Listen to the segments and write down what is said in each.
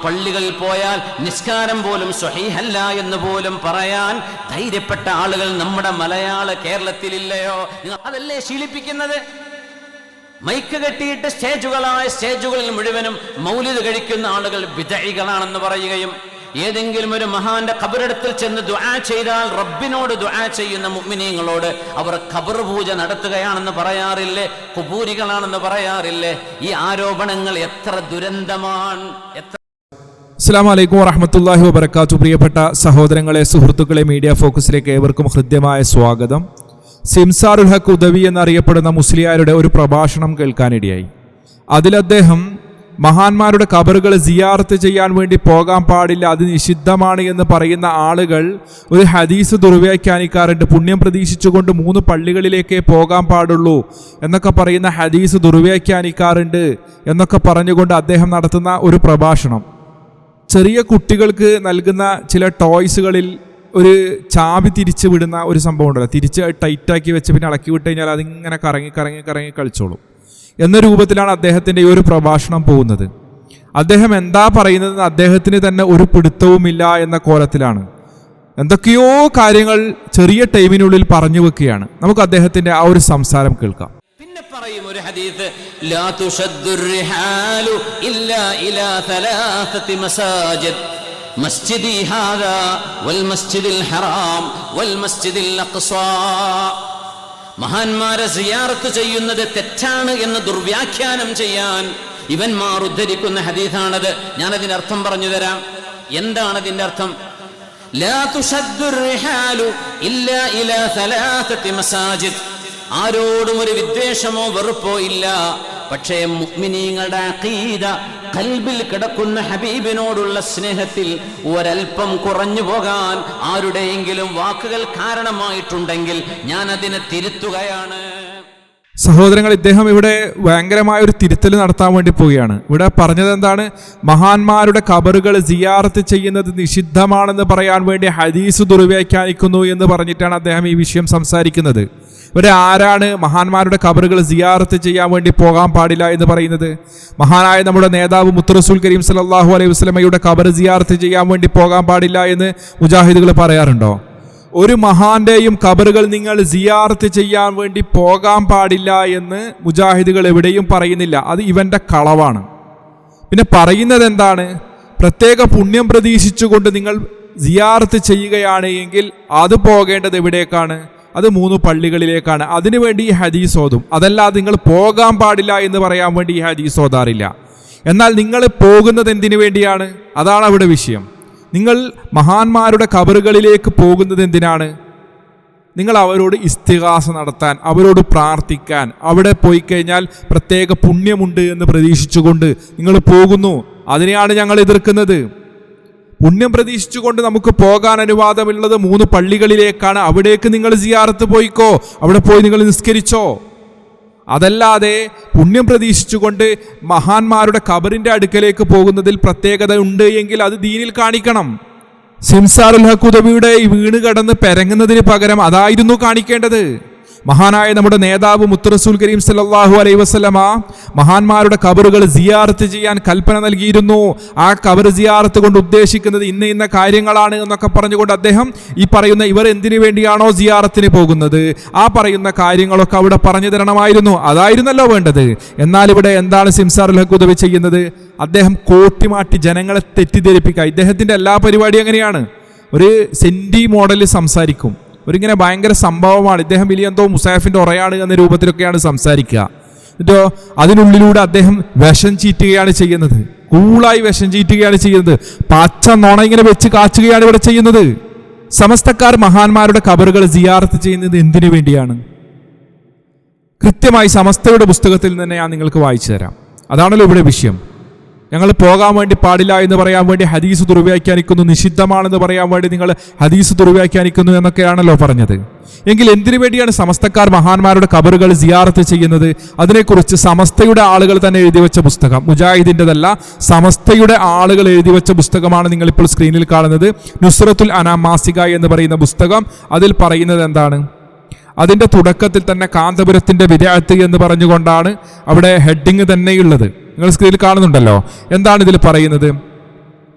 പള്ളികളിൽ പോയാൽ നിസ്കാരം പോലും സ്വഹീഹല്ല എന്ന് പോലും പറയാൻ ധൈര്യപ്പെട്ട ആളുകൾ നമ്മുടെ മലയാള കേരളത്തിലില്ലയോ? അതല്ലേ ശീലിപ്പിക്കുന്നത്? മൈക്ക് കെട്ടിയിട്ട് സ്റ്റേജുകളിൽ മുഴുവനും മൗലിദ് കഴിക്കുന്ന ആളുകൾ ബിദ്അഇകളാണെന്ന് പറയുകയും ഏതെങ്കിലും ഒരു മഹാന്റെ ഖബറടത്തിൽ ചെന്ന് ദുആ ചെയ്താൽ റബ്ബിനോട് ദുആ ചെയ്യുന്ന മുഅ്മിനീങ്ങളോട് അവർ ഖബർ പൂജ നടത്തുകയാണെന്ന് പറയാറില്ലേ? ഖുബൂരികളാണെന്ന് പറയാറില്ലേ? ഈ ആരോപണങ്ങൾ എത്ര ദുരന്തമാണ്! അസ്സലാമു അലൈക്കും വറഹ്മത്തുള്ളാഹി വബറകാതുഹു. പ്രിയപ്പെട്ട സഹോദരങ്ങളെ, സുഹൃത്തുക്കളെ, മീഡിയ ഫോക്കസിലേക്ക് ഏവർക്കും ഹൃദ്യമായ സ്വാഗതം. സിംസാറുൽ ഹഖ് ഉദവി എന്നറിയപ്പെടുന്ന മുസ്ലിയാരുടെ ഒരു പ്രഭാഷണം കേൾക്കാനിടയായി. അതിൽ അദ്ദേഹം മഹാന്മാരുടെ ഖബറുകൾ സിയാറത്ത് ചെയ്യാൻ വേണ്ടി പോകാൻ പാടില്ല, അത് നിഷിദ്ധമാണ് എന്ന് പറയുന്ന ആളുകൾ ഒരു ഹദീസ് ദുർവ്യാഖ്യാനിക്കാറുണ്ട്. പുണ്യം പ്രതീക്ഷിച്ചുകൊണ്ട് 3 പള്ളികളിലേക്കേ പോകാൻ പാടുള്ളൂ എന്നൊക്കെ പറയുന്ന ഹദീസ് ദുർവ്യാഖ്യാനിക്കാറുണ്ട് എന്നൊക്കെ പറഞ്ഞുകൊണ്ട് അദ്ദേഹം നടത്തുന്ന ഒരു പ്രഭാഷണം. ചെറിയ കുട്ടികൾക്ക് നൽകുന്ന ചില ടോയ്സുകളിൽ ഒരു ചാവി തിരിച്ച് വിടുന്ന ഒരു സംഭവം ഉണ്ടല്ലോ, തിരിച്ച് ടൈറ്റാക്കി വെച്ച് പിന്നെ ഇളക്കി വിട്ട് കഴിഞ്ഞാൽ അതിങ്ങനെ കറങ്ങി കളിച്ചോളും എന്ന രൂപത്തിലാണ് അദ്ദേഹത്തിൻ്റെ ഈ ഒരു പ്രഭാഷണം പോകുന്നത്. അദ്ദേഹം എന്താ പറയുന്നതെന്ന് അദ്ദേഹത്തിന് തന്നെ ഒരു പിടുത്തവുമില്ല എന്ന കോലത്തിലാണ്. എന്തൊക്കെയോ കാര്യങ്ങൾ ചെറിയ ടൈമിനുള്ളിൽ പറഞ്ഞു വെക്കുകയാണ്. നമുക്ക് അദ്ദേഹത്തിൻ്റെ ആ ഒരു സംസാരം കേൾക്കാം. പിന്നെ പറയും ഒരു ഹദീസ്, ലാ തുശദ്ദുർ റിഹാലു ഇല്ലാ ഇലാ സലാസതി മസാജിദ് മസ്ജിദി ഹാദാ വൽ മസ്ജിദിൽ ഹറാം വൽ മസ്ജിദിൽ അഖ്സാ. മഹാന്മാരെ സിയാറത്ത് ചെയ്യുന്നത് തെറ്റാണ് എന്ന് ദുർവ്യാഖ്യാനം ചെയ്യാൻ ഇവന്മാർ ഉദ്ധരിക്കുന്ന ഹദീസാണത്. ഞാനതിന്റെ അർത്ഥം പറഞ്ഞു തരാം. എന്താണ് അതിന്റെ അർത്ഥം? ലാ തുശദ്ദുർ റിഹാലു ഇല്ലാ ഇലാ സലാസതി മസാജിദ്. ആരോടും ഒരു വിദ്വേഷമോ വെറുപ്പോ ഇല്ല, പക്ഷേ മുഅ്മിനീങ്ങളുടെ അഖീദ, ഖൽബിൽ കിടക്കുന്ന ഹബീബിനോടുള്ള സ്നേഹത്തിൽ ഒരൽപ്പം കുറഞ്ഞു പോകാൻ ആരുടെയെങ്കിലും വാക്കുകൾ കാരണമായിട്ടുണ്ടെങ്കിൽ ഞാൻ അതിനെ തിരുത്തുകയാണ്. സഹോദരങ്ങൾ, ഇദ്ദേഹം ഇവിടെ ഭയങ്കരമായ ഒരു തിരുത്തൽ നടത്താൻ വേണ്ടി പോവുകയാണ്. ഇവിടെ പറഞ്ഞത് എന്താണ്? മഹാന്മാരുടെ ഖബറുകൾ സിയാറത്ത് ചെയ്യുന്നത് നിഷിദ്ധമാണെന്ന് പറയാൻ വേണ്ടി ഹദീസ് ദുർവ്യാഖ്യാനിക്കുന്നു എന്ന് പറഞ്ഞിട്ടാണ് അദ്ദേഹം ഈ വിഷയം സംസാരിക്കുന്നത്. ഇവരെ ആരാണ് മഹാന്മാരുടെ ഖബറുകൾ സിയാറത്ത് ചെയ്യാൻ വേണ്ടി പോകാൻ പാടില്ല എന്ന് പറയുന്നത്? മഹാനായ നമ്മുടെ നേതാവ് മുത്ത് റസൂൽ കരീം സല്ലല്ലാഹു അലൈഹി വസല്ലമയുടെ ഖബർ സിയാറത്ത് ചെയ്യാൻ വേണ്ടി പോകാൻ പാടില്ല എന്ന് മുജാഹിദുകൾ പറയാറുണ്ടോ? ഒരു മഹാന്റെയും ഖബറുകൾ നിങ്ങൾ സിയാറത്ത് ചെയ്യാൻ വേണ്ടി പോകാൻ പാടില്ല എന്ന് മുജാഹിദുകൾ എവിടെയും പറയുന്നില്ല. അത് ഇവന്റെ കളവാണ്. പിന്നെ പറയുന്നത് എന്താണ്? പ്രത്യേക പുണ്യം പ്രതീക്ഷിച്ചുകൊണ്ട് നിങ്ങൾ സിയാറത്ത് ചെയ്യുകയാണ് എങ്കിൽ അത് പോകേണ്ടത് എവിടേക്കാണ്? അത് 3 പള്ളികളിലേക്കാണ്. അതിനുവേണ്ടി ഈ ഹദീസ് ഓതും. അതല്ലാതെ നിങ്ങൾ പോകാൻ പാടില്ല എന്ന് പറയാൻ വേണ്ടി ഈ ഹദീസ് ഓതാറില്ല. എന്നാൽ നിങ്ങൾ പോകുന്നത് എന്തിനു വേണ്ടിയാണ്? അതാണ് അവിടെ വിഷയം. നിങ്ങൾ മഹാന്മാരുടെ ഖബറുകളിലേക്ക് പോകുന്നത് എന്തിനാണ്? നിങ്ങൾ അവരോട് ഇസ്തിഗാസ നടത്താൻ, അവരോട് പ്രാർത്ഥിക്കാൻ. അവിടെ പോയി കഴിഞ്ഞാൽ പ്രത്യേക പുണ്യമുണ്ട് എന്ന് പ്രതീക്ഷിച്ചുകൊണ്ട് നിങ്ങൾ പോകുന്നു. അതിനെയാണ് ഞങ്ങൾ എതിർക്കുന്നത്. പുണ്യം പ്രതീക്ഷിച്ചുകൊണ്ട് നമുക്ക് പോകാൻ അനുവാദമുള്ളത് 3 പള്ളികളിലേക്കാണ്. അവിടേക്ക് നിങ്ങൾ സിയാറത്ത് പോയിക്കോ, അവിടെ പോയി നിങ്ങൾ നിസ്കരിച്ചോ. അതല്ലാതെ പുണ്യം പ്രതീക്ഷിച്ചുകൊണ്ട് മഹാന്മാരുടെ ഖബറിന്റെ അടുക്കലേക്ക് പോകുന്നതിൽ പ്രത്യേകത ഉണ്ട് എങ്കിൽ അത് ദീനിൽ കാണിക്കണം. സിംസാറുൽ ഹഖ് ഉദവിയുടെ ഈ വീണ് കടന്ന് പെരങ്ങുന്നതിന് പകരം അതായിരുന്നു കാണിക്കേണ്ടത്. മഹാനായ നമ്മുടെ നേതാവ് മുത്ത് റസൂൽ കരീം സല്ലല്ലാഹു അലൈഹി വസല്ലമ മഹാന്മാരുടെ ഖബറുകൾ സിയാറത്ത് ചെയ്യാൻ കൽപ്പന നൽകിയിരുന്നു. ആ ഖബർ സിയാറത്ത് കൊണ്ട് ഉദ്ദേശിക്കുന്നത് ഇന്ന കാര്യങ്ങളാണ് എന്നൊക്കെ പറഞ്ഞുകൊണ്ട് അദ്ദേഹം ഈ പറയുന്ന ഇവർ എന്തിനു വേണ്ടിയാണോ സിയാറത്തിന് പോകുന്നത് ആ പറയുന്ന കാര്യങ്ങളൊക്കെ അവിടെ പറഞ്ഞു തരണമായിരുന്നു. അതായിരുന്നല്ലോ വേണ്ടത്. എന്നാൽ ഇവിടെ എന്താണ് സിംസാറുൽ ഹഖ് ഉദവി ചെയ്യുന്നത്? അദ്ദേഹം കോട്ടിമാട്ടി ജനങ്ങളെ തെറ്റിദ്ധരിപ്പിക്കുക. ഇദ്ദേഹത്തിന്റെ എല്ലാ പരിപാടിയും അങ്ങനെയാണ്. ഒരു സെന്റി മോഡലിൽ സംസാരിക്കും. ഒരിങ്ങനെ ഭയങ്കര സംഭവമാണ്. ഇദ്ദേഹം വലിയ എന്തോ മുസാഫിന്റെ ഉറയാണ് എന്ന രൂപത്തിലൊക്കെയാണ് സംസാരിക്കുക. എന്നിട്ടോ അതിനുള്ളിലൂടെ അദ്ദേഹം വിഷം ചീറ്റുകയാണ് ചെയ്യുന്നത്. കൂളായി വിഷം ചീറ്റുകയാണ് ചെയ്യുന്നത്. പച്ച നുണ ഇങ്ങനെ വെച്ച് കാച്ചുകയാണ് ഇവിടെ ചെയ്യുന്നത്. സമസ്തക്കാർ മഹാന്മാരുടെ ഖബറുകൾ സിയാറത്ത് ചെയ്യുന്നത് എന്തിനു വേണ്ടിയാണ്? കൃത്യമായി സമസ്തയുടെ പുസ്തകത്തിൽ തന്നെ ഞാൻ നിങ്ങൾക്ക് വായിച്ചു തരാം. അതാണല്ലോ ഇവിടെ വിഷയം. ഞങ്ങൾ പോകാൻ വേണ്ടി പാടില്ല എന്ന് പറയാൻ വേണ്ടി ഹദീസ് ദുർവ്യാഖ്യാനിക്കുന്നു, നിഷിദ്ധമാണെന്ന് പറയാൻ വേണ്ടി നിങ്ങൾ ഹദീസ് ദുർവ്യാഖ്യാനിക്കുന്നു എന്നൊക്കെയാണല്ലോ പറഞ്ഞത്. എങ്കിൽ എന്തിനു വേണ്ടിയാണ് സമസ്തക്കാർ മഹാന്മാരുടെ ഖബറുകൾ സിയാറത്ത് ചെയ്യുന്നത്? അതിനെക്കുറിച്ച് സമസ്തയുടെ ആളുകൾ തന്നെ എഴുതി വെച്ച പുസ്തകം, മുജാഹിദിൻ്റെതല്ല, സമസ്തയുടെ ആളുകൾ എഴുതി വെച്ച പുസ്തകമാണ് നിങ്ങളിപ്പോൾ സ്ക്രീനിൽ കാണുന്നത്. നുസ്രത്തുൽ അനാം മാസിക എന്ന് പറയുന്ന പുസ്തകം. അതിൽ പറയുന്നത് എന്താണ്? അതിൻ്റെ തുടക്കത്തിൽ തന്നെ കാന്തപുരത്തിൻ്റെ വിദഅത്ത് എന്ന് പറഞ്ഞുകൊണ്ടാണ് അവിടെ ഹെഡിങ് തന്നെയുള്ളത്. നിങ്ങൾ സ്ക്രീനിൽ കാണുന്നുണ്ടല്ലോ. എന്താണ് ഇതിൽ പറയുന്നത്?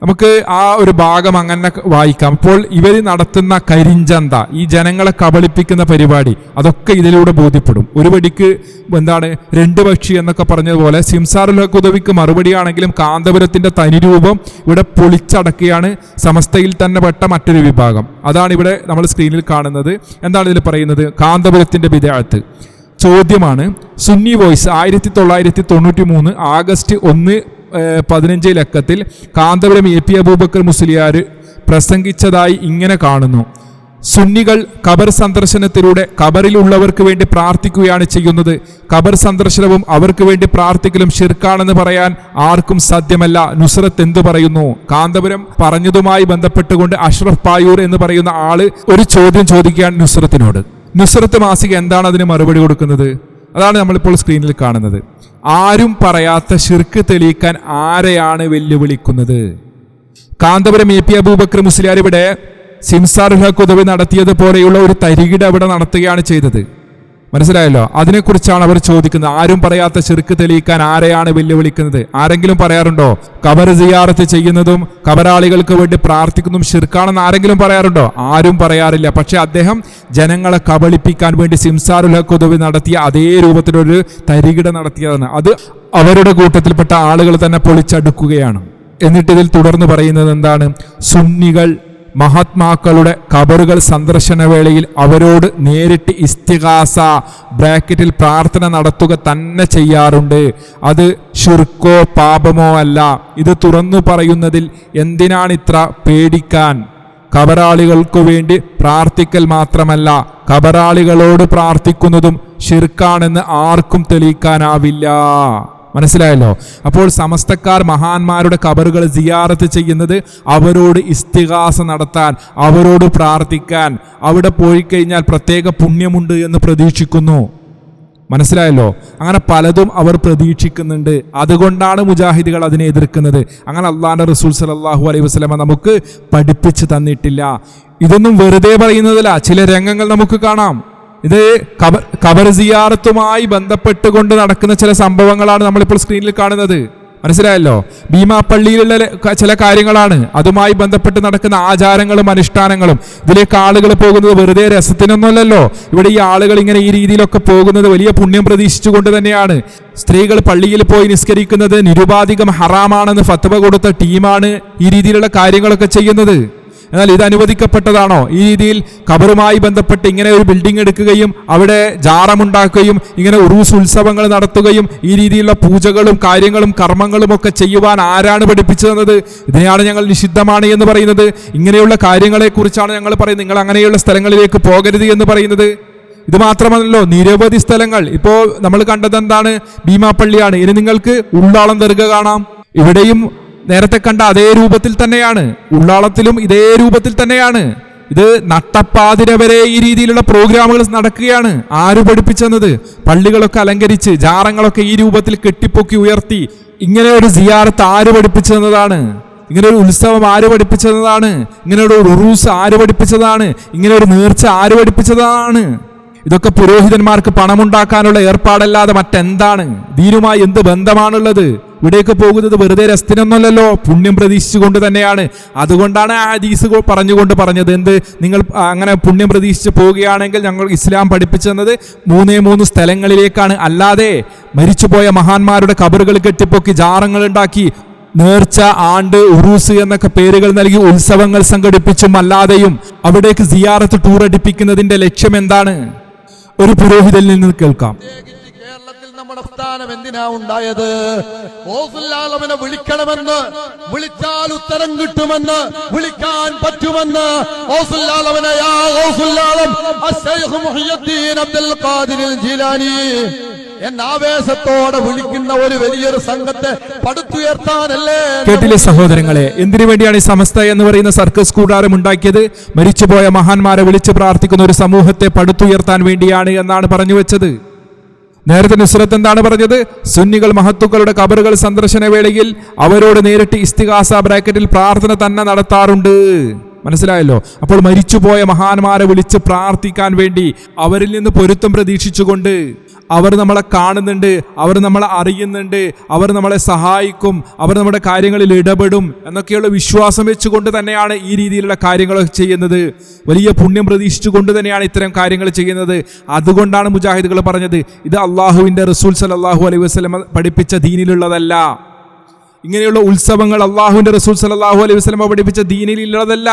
നമുക്ക് ആ ഒരു ഭാഗം അങ്ങനെ വായിക്കാം. അപ്പോൾ ഇവർ നടത്തുന്ന കരിഞ്ചന്ത, ഈ ജനങ്ങളെ കബളിപ്പിക്കുന്ന പരിപാടി, അതൊക്കെ ഇതിലൂടെ ബോധ്യപ്പെടും. ഒരു വെടിക്ക് എന്താണ് രണ്ട് പക്ഷി എന്നൊക്കെ പറഞ്ഞതുപോലെ സിംസാറുൽ ഹഖ് ഉദവിക്ക് മറുപടിയാണെങ്കിലും കാന്തപുരത്തിന്റെ തനിരൂപം ഇവിടെ പൊളിച്ചടക്കുകയാണ് സമസ്തയിൽ തന്നെ പെട്ട മറ്റൊരു വിഭാഗം. അതാണ് ഇവിടെ നമ്മൾ സ്ക്രീനിൽ കാണുന്നത്. എന്താണ് ഇതിൽ പറയുന്നത്? കാന്തപുരത്തിന്റെ ബിദ്അത്ത്. ചോദ്യമാണ്. സുന്നി വോയിസ് 1993 ആഗസ്റ്റ് 1-15 ലക്കത്തിൽ കാന്തപുരം AP അബൂബക്കർ മുസ്ലിയാർ പ്രസംഗിച്ചതായി ഇങ്ങനെ കാണുന്നു: സുന്നികൾ ഖബർ സന്ദർശനത്തിലൂടെ ഖബറിലുള്ളവർക്ക് വേണ്ടി പ്രാർത്ഥിക്കുകയാണ് ചെയ്യുന്നത്. ഖബർ സന്ദർശനവും അവർക്ക് വേണ്ടി പ്രാർത്ഥിക്കലും ശിർക്കാണെന്ന് പറയാൻ ആർക്കും സാധ്യമല്ല. നുസ്രത്ത് എന്തു പറയുന്നു? കാന്തപുരം പറഞ്ഞതുമായി ബന്ധപ്പെട്ടുകൊണ്ട് അഷ്റഫ് പായൂർ എന്ന് പറയുന്ന ആള് ഒരു ചോദ്യം ചോദിക്കുകയാണ് നുസ്രത്തിനോട്. നുസ്രത്ത് മാസിക എന്താണ് അതിന് മറുപടി കൊടുക്കുന്നത്? അതാണ് നമ്മളിപ്പോൾ സ്ക്രീനിൽ കാണുന്നത്. ആരും പറയാത്ത ശിർക്ക് തെളിയിക്കാൻ ആരെയാണ് വെല്ലുവിളിക്കുന്നത്? കാന്തപുരം AP അബൂബക്കർ മുസ്ലിയാർ ഇവിടെ സിംസാറുൽ ഹഖ് ഉദവി നടത്തിയതുപോലെയുള്ള ഒരു തരികിട അവിടെ നടത്തുകയാണ് ചെയ്തത്. മനസ്സിലായല്ലോ? അതിനെക്കുറിച്ചാണ് അവർ ചോദിക്കുന്നത്. ആരും പറയാത്ത ശിർക്ക് തെളിയിക്കാൻ ആരെയാണ് വെല്ലുവിളിക്കുന്നത്? ആരെങ്കിലും പറയാറുണ്ടോ ഖബർ സിയാറത്ത് ചെയ്യുന്നതും ഖബറാളികൾക്ക് വേണ്ടി പ്രാർത്ഥിക്കുന്നതും ശിർക്കാണെന്ന് ആരെങ്കിലും പറയാറുണ്ടോ? ആരും പറയാറില്ല. പക്ഷെ അദ്ദേഹം ജനങ്ങളെ കബളിപ്പിക്കാൻ വേണ്ടി സിംസാറുൽ ഹഖ് ഉദവി നടത്തിയ അതേ രൂപത്തിലൊരു തരികിട നടത്തിയതാണ്. അത് അവരുടെ കൂട്ടത്തിൽപ്പെട്ട ആളുകൾ തന്നെ പൊളിച്ചടുക്കുകയാണ്. എന്നിട്ട് ഇതിൽ തുടർന്ന് പറയുന്നത് എന്താണ്? സുന്നികൾ മഹാത്മാക്കളുടെ ഖബറുകൾ സന്ദർശന വേളയിൽ അവരോട് നേരിട്ട് ഇസ്തിഗാസ ബ്രാക്കറ്റിൽ പ്രാർത്ഥന നടത്തുക തന്നെ ചെയ്യാറുണ്ട്. അത് ശിർക്കോ പാപമോ അല്ല. ഇത് തുറന്നു പറയുന്നതിൽ എന്തിനാണിത്ര പേടിക്കാൻ? ഖബറാളികൾക്കു വേണ്ടി പ്രാർത്ഥിക്കൽ മാത്രമല്ല, ഖബറാളികളോട് പ്രാർത്ഥിക്കുന്നതും ശിർക്കാണെന്ന് ആർക്കും തെളിയിക്കാനാവില്ല. മനസ്സിലായല്ലോ? അപ്പോൾ സമസ്തക്കാർ മഹാന്മാരുടെ ഖബറുകൾ സിയാറത്ത് ചെയ്യുന്നത് അവരോട് ഇസ്തിഗാസ നടത്താൻ, അവരോട് പ്രാർത്ഥിക്കാൻ, അവിടെ പോയി കഴിഞ്ഞാൽ പ്രത്യേക പുണ്യമുണ്ട് എന്ന് പ്രതീക്ഷിക്കുന്നു. മനസ്സിലായല്ലോ? അങ്ങനെ പലതും അവർ പ്രതീക്ഷിക്കുന്നുണ്ട്. അതുകൊണ്ടാണ് മുജാഹിദുകൾ അതിനെ എതിർക്കുന്നത്. അങ്ങനെ അള്ളാഹുവിന്റെ റസൂൽ സല്ലല്ലാഹു അലൈഹി വസല്ലമ നമുക്ക് പഠിപ്പിച്ചു തന്നിട്ടില്ല. ഇതൊന്നും വെറുതെ പറയുന്നതല്ല. ചില രംഗങ്ങൾ നമുക്ക് കാണാം. ഇത് ഖബർ സിയാറത്തുമായി ബന്ധപ്പെട്ടുകൊണ്ട് നടക്കുന്ന ചില സംഭവങ്ങളാണ് നമ്മളിപ്പോൾ സ്ക്രീനിൽ കാണുന്നത്. മനസ്സിലായല്ലോ? ഭീമാപ്പള്ളിയിലുള്ള ചില കാര്യങ്ങളാണ്. അതുമായി ബന്ധപ്പെട്ട് നടക്കുന്ന ആചാരങ്ങളും അനുഷ്ഠാനങ്ങളും. ഇതിലേക്ക് ആളുകൾ പോകുന്നത് വെറുതെ രസത്തിനൊന്നുമല്ലല്ലോ. ഇവിടെ ഈ ആളുകൾ ഇങ്ങനെ ഈ രീതിയിലൊക്കെ പോകുന്നത് വലിയ പുണ്യം പ്രതീക്ഷിച്ചുകൊണ്ട് തന്നെയാണ്. സ്ത്രീകൾ പള്ളിയിൽ പോയി നിസ്കരിക്കുന്നത് നിരുപാധികം ഹറാമാണെന്ന് ഫത്വ കൊടുത്ത ടീമാണ് ഈ രീതിയിലുള്ള കാര്യങ്ങളൊക്കെ ചെയ്യുന്നത്. എന്നാൽ ഇത് അനുവദിക്കപ്പെട്ടതാണോ? ഈ രീതിയിൽ ഖബറുമായി ബന്ധപ്പെട്ട് ഇങ്ങനെ ഒരു ബിൽഡിംഗ് എടുക്കുകയും അവിടെ ജാറമുണ്ടാക്കുകയും ഇങ്ങനെ ഉറൂസ് ഉത്സവങ്ങൾ നടത്തുകയും ഈ രീതിയിലുള്ള പൂജകളും കാര്യങ്ങളും കർമ്മങ്ങളും ഒക്കെ ചെയ്യുവാൻ ആരാണ് പഠിപ്പിച്ചു തന്നത്? ഇതിനെയാണ് ഞങ്ങൾ നിഷിദ്ധമാണ് എന്ന് പറയുന്നത്. ഇങ്ങനെയുള്ള കാര്യങ്ങളെക്കുറിച്ചാണ് ഞങ്ങൾ പറയുന്നത്. നിങ്ങൾ അങ്ങനെയുള്ള സ്ഥലങ്ങളിലേക്ക് പോകരുത് എന്ന് പറയുന്നത്. ഇത് മാത്രമല്ലല്ലോ, നിരവധി സ്ഥലങ്ങൾ. ഇപ്പോൾ നമ്മൾ കണ്ടത് എന്താണ്? ഭീമാപ്പള്ളിയാണ്. ഇനി നിങ്ങൾക്ക് ഉള്ളാളം ദർഗ കാണാം. ഇവിടെയും നേരത്തെ കണ്ട അതേ രൂപത്തിൽ തന്നെയാണ്. ഉള്ളാളത്തിലും ഇതേ രൂപത്തിൽ തന്നെയാണ്. ഇത് നട്ടപ്പാതിര വരെ ഈ രീതിയിലുള്ള പ്രോഗ്രാമുകൾ നടക്കുകയാണ്. ആര് പഠിപ്പിച്ചെന്നത്? പള്ളികളൊക്കെ അലങ്കരിച്ച് ജാറങ്ങളൊക്കെ ഈ രൂപത്തിൽ കെട്ടിപ്പൊക്കി ഉയർത്തി ഇങ്ങനെ ഒരു സിയാറത്ത് ആര് പഠിപ്പിച്ചെന്നതാണ്? ഇങ്ങനെ ഒരു ഉത്സവം ആര് പഠിപ്പിച്ചതാണ്? ഇങ്ങനെ ഒരു ഉറൂസ് ആര് പഠിപ്പിച്ചതാണ്? ഇങ്ങനെ ഒരു നേർച്ച ആര് പഠിപ്പിച്ചതാണ്? ഇതൊക്കെ പുരോഹിതന്മാർക്ക് പണമുണ്ടാക്കാനുള്ള ഏർപ്പാടല്ലാതെ മറ്റെന്താണ്? ദീനുമായി എന്ത് ബന്ധമാണുള്ളത്? ഇവിടേക്ക് പോകുന്നത് വെറുതെ രസത്തിനൊന്നുമല്ലല്ലോ, പുണ്യം പ്രതീക്ഷിച്ചുകൊണ്ട് തന്നെയാണ്. അതുകൊണ്ടാണ് ആ ഹദീസ് പറഞ്ഞത് എന്ത്? നിങ്ങൾ അങ്ങനെ പുണ്യം പ്രതീക്ഷിച്ച് പോവുകയാണെങ്കിൽ ഞങ്ങൾ ഇസ്ലാം പഠിപ്പിച്ചു തന്നത് 3 സ്ഥലങ്ങളിലേക്കാണ്. അല്ലാതെ മരിച്ചുപോയ മഹാന്മാരുടെ ഖബറുകൾ കെട്ടിപ്പൊക്കി ജാറങ്ങൾ ഉണ്ടാക്കി നേർച്ച, ആണ്ട്, ഉറൂസ് എന്നൊക്കെ പേരുകൾ നൽകി ഉത്സവങ്ങൾ സംഘടിപ്പിച്ചും അല്ലാതെയും അവിടേക്ക് സിയാറത്ത് ടൂർ അടിപ്പിക്കുന്നതിന്റെ ലക്ഷ്യം എന്താണ്? ഒരു പുരോഹിതനിൽ നിന്ന് കേൾക്കാം. കേരളത്തിൽ നമ്മുടെ സ്ഥാനം എന്തിനാ ഉണ്ടായത്? ഓസുല്ലാലമനെ വിളിക്കണമെന്ന്, വിളിച്ചാൽ ഉത്തരം കിട്ടുമെന്ന്, വിളിക്കാൻ പറ്റുമെന്ന് ഓസുല്ലാലമനെ യാ ഓസുല്ലാലം അശ്ശൈഖ് മുഹിയുദ്ദീൻ അബ്ദുൽ ഖാദിർ ജീലാനി എന്ന ആവേശത്തോടെ വിളിക്കുന്ന ഒരു വലിയൊരു സംഘത്തെ പടുത്തുയർത്താനല്ലേ? കേട്ടില്ലേ സഹോദരങ്ങളെ? എന്തിനു വേണ്ടിയാണ് ഈ സമസ്ത എന്ന് പറയുന്ന സർക്കസ് കൂടാരം ഉണ്ടാക്കിയത്? മരിച്ചുപോയ മഹാന്മാരെ വിളിച്ച് പ്രാർത്ഥിക്കുന്ന ഒരു സമൂഹത്തെ പടുത്തുയർത്താൻ വേണ്ടിയാണ് എന്നാണ് പറഞ്ഞു വെച്ചത്. നേരത്തെ നുസ്രത്ത് എന്താണ് പറഞ്ഞത്? സുന്നികൾ മഹത്തുക്കളുടെ ഖബറുകൾ സന്ദർശന വേളയിൽ അവരോട് നേരിട്ട് ഇസ്തിഗാസ ബ്രാക്കറ്റിൽ പ്രാർത്ഥന തന്നെ നടത്താറുണ്ട്. മനസ്സിലായല്ലോ? അപ്പോൾ മരിച്ചുപോയ മഹാന്മാരെ വിളിച്ച് പ്രാർത്ഥിക്കാൻ വേണ്ടി, അവരിൽ നിന്ന് പൊരുത്തം പ്രതീക്ഷിച്ചുകൊണ്ട്, അവർ നമ്മളെ കാണുന്നുണ്ട്, അവർ നമ്മളെ അറിയുന്നുണ്ട്, അവർ നമ്മളെ സഹായിക്കും, അവർ നമ്മുടെ കാര്യങ്ങളിൽ ഇടപെടും എന്നൊക്കെയുള്ള വിശ്വാസം വെച്ചുകൊണ്ട് തന്നെയാണ് ഈ രീതിയിലുള്ള കാര്യങ്ങളൊക്കെ ചെയ്യുന്നത്. വലിയ പുണ്യം പ്രതീക്ഷിച്ചുകൊണ്ട് തന്നെയാണ് ഇത്തരം കാര്യങ്ങൾ ചെയ്യുന്നത്. അതുകൊണ്ടാണ് മുജാഹിദുകൾ പറഞ്ഞത് ഇത് അള്ളാഹുവിൻ്റെ റസൂൽ സല്ലല്ലാഹു അലൈഹി വസല്ലം പഠിപ്പിച്ച ദീനിലുള്ളതല്ല. ഇങ്ങനെയുള്ള ഉത്സവങ്ങൾ അള്ളാഹുവിൻ്റെ റസൂൽ സല്ലല്ലാഹു അലൈഹി വസല്ലം പഠിപ്പിച്ച ദീനിലുള്ളതല്ല.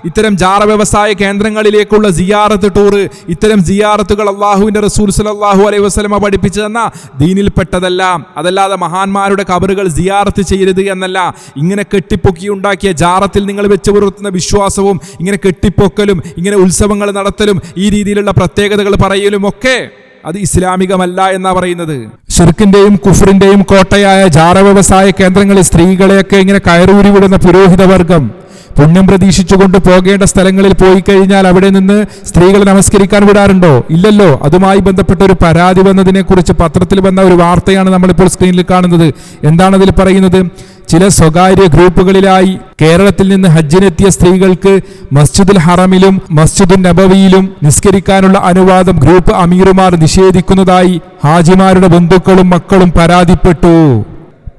ഇത്തരം ജാറ വ്യവസായ കേന്ദ്രങ്ങളിലേക്കുള്ള സിയാറത്ത് ടൂർ, ഇത്തരം സിയാറത്തുകൾ അള്ളാഹുവിൻ്റെ റസൂൽ സല്ലല്ലാഹു അലൈഹി വസല്ലം പഠിപ്പിച്ചു തന്ന ദീനിൽപ്പെട്ടതല്ല. അതല്ലാതെ മഹാന്മാരുടെ ഖബറുകൾ സിയാറത്ത് ചെയ്യരുത് എന്നല്ല. ഇങ്ങനെ കെട്ടിപ്പൊക്കി ഉണ്ടാക്കിയ ജാറത്തിൽ നിങ്ങൾ വെച്ച് പുലർത്തുന്ന വിശ്വാസവും ഇങ്ങനെ കെട്ടിപ്പൊക്കലും ഇങ്ങനെ ഉത്സവങ്ങൾ നടത്തലും ഈ രീതിയിലുള്ള പ്രത്യേകതകൾ പറയലും ഒക്കെ അത് ഇസ്ലാമികമല്ല എന്നാ പറയുന്നത്. ഷിർക്കിന്റെയും കുഫറിന്റെയും കോട്ടയായ ജാറ വ്യവസായ കേന്ദ്രങ്ങളിൽ സ്ത്രീകളെയൊക്കെ ഇങ്ങനെ കയറൂരി വിടുന്ന പുരോഹിതവർഗം പുണ്യം പ്രതീക്ഷിച്ചുകൊണ്ട് പോകേണ്ട സ്ഥലങ്ങളിൽ പോയി കഴിഞ്ഞാൽ അവിടെ നിന്ന് സ്ത്രീകളെ നമസ്കരിക്കാൻ വിടാറുണ്ടോ? ഇല്ലല്ലോ. അതുമായി ബന്ധപ്പെട്ട ഒരു പരാതി വന്നതിനെ കുറിച്ച് പത്രത്തിൽ വന്ന ഒരു വാർത്തയാണ് നമ്മളിപ്പോൾ സ്ക്രീനിൽ കാണുന്നത്. എന്താണ് അതിൽ പറയുന്നത്? ചില സ്വകാര്യ ഗ്രൂപ്പുകളിലായി കേരളത്തിൽ നിന്ന് ഹജ്ജിനെത്തിയ സ്ത്രീകൾക്ക് മസ്ജിദുൽ ഹറമിലും മസ്ജിദുൽ നബവിയിലും നിസ്കരിക്കാനുള്ള അനുവാദം ഗ്രൂപ്പ് അമീറുമാർ നിഷേധിക്കുന്നതായി ഹാജിമാരുടെ ബന്ധുക്കളും മക്കളും പരാതിപ്പെട്ടു.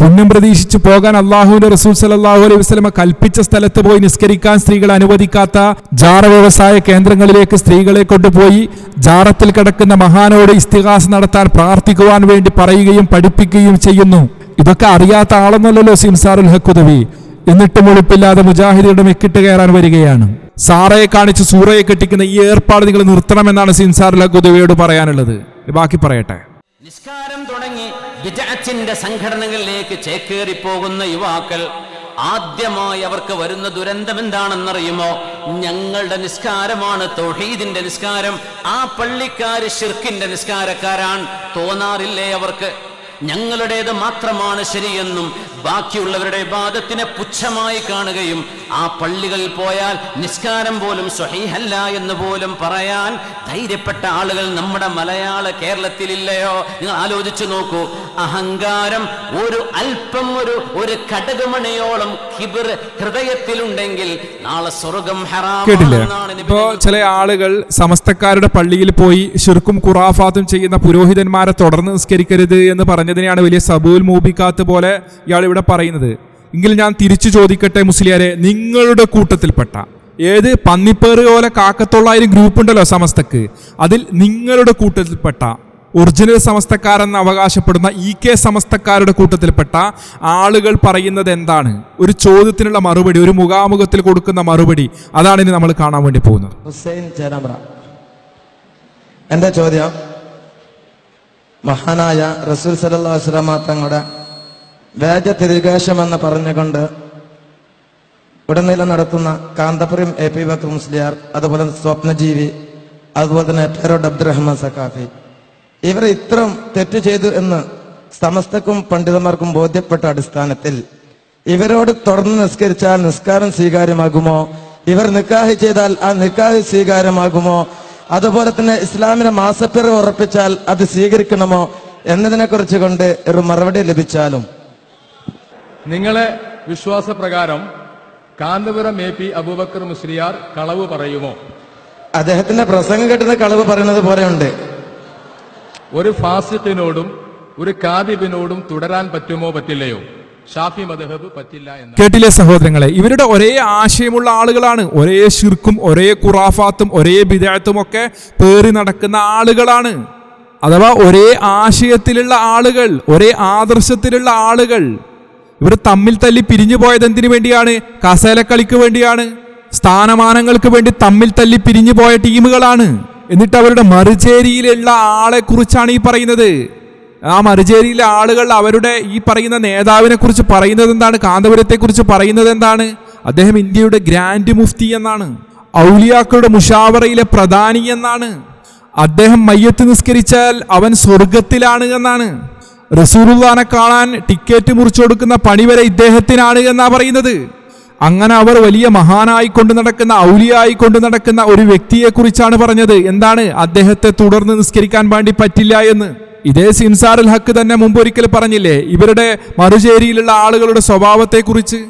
പുണ്യം പ്രതീക്ഷിച്ച് പോകാൻ അള്ളാഹുവിന്റെ റസൂൽ സല്ലല്ലാഹു അലൈഹി വസല്ലം കൽപ്പിച്ച സ്ഥലത്ത് പോയി നിസ്കരിക്കാൻ സ്ത്രീകൾ അനുവദിക്കാത്ത ജാറ വ്യവസായ കേന്ദ്രങ്ങളിലേക്ക് സ്ത്രീകളെ കൊണ്ടുപോയി ജാറത്തിൽ കിടക്കുന്ന മഹാനോട് ഇസ്തിഗാസ നടത്താൻ പ്രാർത്ഥിക്കുവാൻ വേണ്ടി പറയുകയും പഠിപ്പിക്കുകയും ചെയ്യുന്നു. ഇതൊക്കെ അറിയാത്ത ആളെന്നല്ലോ സിംസാറുൽ ഹഖുദവി. എന്നിട്ടും ഒളിപ്പില്ലാതെ മുജാഹിദുകളുടെ മെക്കിട്ട് കയറാൻ വരികയാണ്. സാറയെ കാണിച്ച് സൂറയെ കെട്ടിക്കുന്ന ഈ ഏർപ്പാട് നിങ്ങൾ നിർത്തണമെന്നാണ് സിംസാറുൽ ഹഖുദവിയോട് പറയാനുള്ളത്. ബാക്കി പറയട്ടെ. നിസ്കാരം തുടങ്ങി ബിദ്അത്തിന്റെ സംഘടനകളിലേക്ക് ചേക്കേറി പോകുന്ന യുവാക്കൾ ആദ്യമായി അവർക്ക് വരുന്ന ദുരന്തം എന്താണെന്നറിയുമോ? ഞങ്ങളുടെ നിസ്കാരമാണ് തൗഹീദിന്റെ നിസ്കാരം, ആ പള്ളിക്കാര് ശിർക്കിന്റെ നിസ്കാരക്കാരാണ് തോന്നാറില്ലേ അവർക്ക്? ഞങ്ങളുടേത് മാത്രമാണ് ശരിയെന്നും ബാക്കിയുള്ളവരുടെ ഇബാദത്തിനെ പുച്ഛമായി കാണുകയും ആ പള്ളികളിൽ പോയാൽ നിസ്കാരം പോലും സ്വഹീഹല്ല എന്ന് പോലും പറയാൻ ധൈര്യപ്പെട്ട ആളുകൾ നമ്മുടെ മലയാള കേരളത്തിലില്ലയോ? നിങ്ങൾ ആലോചിച്ചു നോക്കൂ. അഹങ്കാരം ഒരു അല്പം ഒരു കടകുമണിയോളം കിബിർ ഹൃദയത്തിലുണ്ടെങ്കിൽ നാളെ സ്വർഗം ഹറാമാണ്. ഇപ്പോ ചില ആളുകൾ സമസ്തക്കാരുടെ പള്ളിയിൽ പോയി ശിർക്കും ഖുറാഫാത്തും ചെയ്യുന്ന പുരോഹിതന്മാരെ തുടർന്ന് നിസ്കരിക്കരുത് എന്ന് പറഞ്ഞതിനെയാണ് വലിയ സബൂൽ മൂബിക്കാത്ത് പോലെ ഇയാൾ ഇവിടെ പറയുന്നത്. എങ്കിൽ ഞാൻ തിരിച്ചു ചോദിക്കട്ടെ മുസ്ലിയാരെ, നിങ്ങളുടെ കൂട്ടത്തിൽപ്പെട്ട ഏത് പന്നിപ്പേറ് പോലെ കാക്കത്തൊള്ളായിരം ഗ്രൂപ്പ് ഉണ്ടല്ലോ സമസ്തക്ക്, അതിൽ നിങ്ങളുടെ കൂട്ടത്തിൽപ്പെട്ട ഒറിജിനൽ സമസ്തക്കാരെന്ന് അവകാശപ്പെടുന്ന EK സമസ്തക്കാരുടെ കൂട്ടത്തിൽപ്പെട്ട ആളുകൾ പറയുന്നത് എന്താണ്? ഒരു ചോദ്യത്തിനുള്ള മറുപടി, ഒരു മുഖാമുഖത്തിൽ കൊടുക്കുന്ന മറുപടി, അതാണ് ഇനി നമ്മൾ കാണാൻ വേണ്ടി പോകുന്നത്. ഹുസൈൻ ചേരാമ്പ്ര. എന്റെ ചോദ്യം, മഹാനായ റസൂൽ സല്ലല്ലാഹു അലൈഹി വസല്ലം തങ്ങളുടെ വേദ തിരുകേശം എന്ന് പറഞ്ഞുകൊണ്ട് ഉടനീളം നടത്തുന്ന കാന്തപുരം AP ബക്കർ മുസ്ലിയാർ, അതുപോലെ സ്വപ്നജീവി, അതുപോലെ തന്നെ പേരോട് അബ്ദുറഹ്മാൻ സഖാഫി, ഇവർ ഇത്രയും തെറ്റ് ചെയ്തു എന്ന് സമസ്തക്കും പണ്ഡിതന്മാർക്കും ബോധ്യപ്പെട്ട അടിസ്ഥാനത്തിൽ ഇവരോട് തുടർന്ന് നിസ്കരിച്ചാൽ നിസ്കാരം സ്വീകാര്യമാകുമോ? ഇവർ നിക്കാഹ് ചെയ്താൽ ആ നിക്കാഹ് സ്വീകാര്യമാകുമോ? അതുപോലെ തന്നെ ഇസ്ലാമിനെ മാസപ്പിറ ഉറപ്പിച്ചാൽ അത് സ്വീകരിക്കണമോ എന്നതിനെ കുറിച്ച് കൊണ്ട് ഒരു മറുപടി ലഭിച്ചാലും. നിങ്ങളെ വിശ്വാസപ്രകാരം കാന്തപുരം AP അബൂബക്കർ മുസ്ലിയാർ കളവ് പറയുമോ? അദ്ദേഹത്തിന്റെ പ്രസംഗം കേട്ടുന്ന കളവ് പറയുന്നത് പോലെയുണ്ട്. ഒരു ഫാസിഖിനോടും ഒരു കാദിബിനോടും തുടരാൻ പറ്റുമോ പറ്റില്ലയോ? ഷാഫി മദ്ഹബ് പറ്റില്ല എന്ന്. കേട്ടില്ലേ സഹോദരങ്ങളെ, ഇവരുടെ ഒരേ ആശയമുള്ള ആളുകളാണ്. ഒരേ ശിർക്കും ഒരേ ഖുറാഫാത്തും ഒരേ ബിദ്അത്തും ഒക്കെ പേറി നടക്കുന്ന ആളുകളാണ്. അഥവാ ഒരേ ആശയത്തിലുള്ള ആളുകൾ, ഒരേ ആദർശത്തിലുള്ള ആളുകൾ. ഇവർ തമ്മിൽ തല്ലി പിരിഞ്ഞു പോയത് എന്തിനു വേണ്ടിയാണ്? കസേലക്കളിക്ക് വേണ്ടിയാണ്, സ്ഥാനമാനങ്ങൾക്ക് വേണ്ടി തമ്മിൽ തല്ലി പിരിഞ്ഞു പോയ ടീമുകളാണ്. എന്നിട്ട് അവരുടെ മറുചേരിയിലുള്ള ആളെ കുറിച്ചാണ് ഈ പറയുന്നത്. ആ മറുചേരിയിലെ ആളുകൾ അവരുടെ ഈ പറയുന്ന നേതാവിനെ കുറിച്ച് പറയുന്നത് എന്താണ്? കാന്തപുരത്തെ കുറിച്ച് പറയുന്നത് എന്താണ്? അദ്ദേഹം ഇന്ത്യയുടെ ഗ്രാൻഡ് മുഫ്തി എന്നാണ്, ഔലിയാക്കളുടെ മുഷാവറയിലെ പ്രധാനി എന്നാണ്. അദ്ദേഹം മയ്യത്ത് നിസ്കരിച്ചാൽ അവൻ സ്വർഗത്തിലാണ് എന്നാണ്. റസൂലുള്ളാഹിനെ കാണാൻ ടിക്കറ്റ് മുറിച്ചു കൊടുക്കുന്ന പണി വരെ ഇദ്ദേഹത്തിനാണ് എന്നാ പറയുന്നത്. അങ്ങനെ അവർ വലിയ മഹാനായി കൊണ്ടു നടക്കുന്ന, ഔലിയായി കൊണ്ടു നടക്കുന്ന ഒരു വ്യക്തിയെ കുറിച്ചാണ് പറഞ്ഞത്. എന്താണ്? അദ്ദേഹത്തെ തുടർന്ന് നിസ്കരിക്കാൻ വേണ്ടി പറ്റില്ല എന്ന്. ഇതേ സിംസാറുൽ ഹക്ക് തന്നെ മുമ്പൊരിക്കൽ പറഞ്ഞില്ലേ ഇവരുടെ മറുചേരിയിലുള്ള ആളുകളുടെ സ്വഭാവത്തെക്കുറിച്ച്?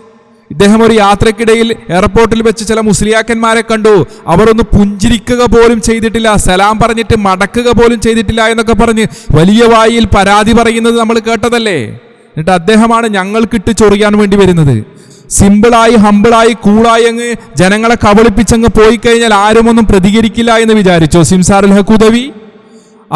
ഇദ്ദേഹം ഒരു യാത്രക്കിടയിൽ എയർപോർട്ടിൽ വെച്ച് ചില മുസ്ലിയാക്കന്മാരെ കണ്ടു. അവർ ഒന്ന് പുഞ്ചിരിക്കുക പോലും ചെയ്തിട്ടില്ല, സലാം പറഞ്ഞിട്ട് മടക്കുക പോലും ചെയ്തിട്ടില്ല എന്നൊക്കെ പറഞ്ഞ് വലിയ വായിൽ പരാതി പറയുന്നത് നമ്മൾ കേട്ടതല്ലേ. എന്നിട്ട് അദ്ദേഹമാണ് ഞങ്ങൾക്കിട്ട് ചൊറിയാൻ വേണ്ടി വരുന്നത്. സിമ്പിളായി ഹമ്പിളായി കൂളായി അങ്ങ് ജനങ്ങളെ കബളിപ്പിച്ചങ്ങ് പോയി കഴിഞ്ഞാൽ ആരും ഒന്നും പ്രതികരിക്കില്ല എന്ന് വിചാരിച്ചോ സിംസാറുൽ ഹഖുദവി?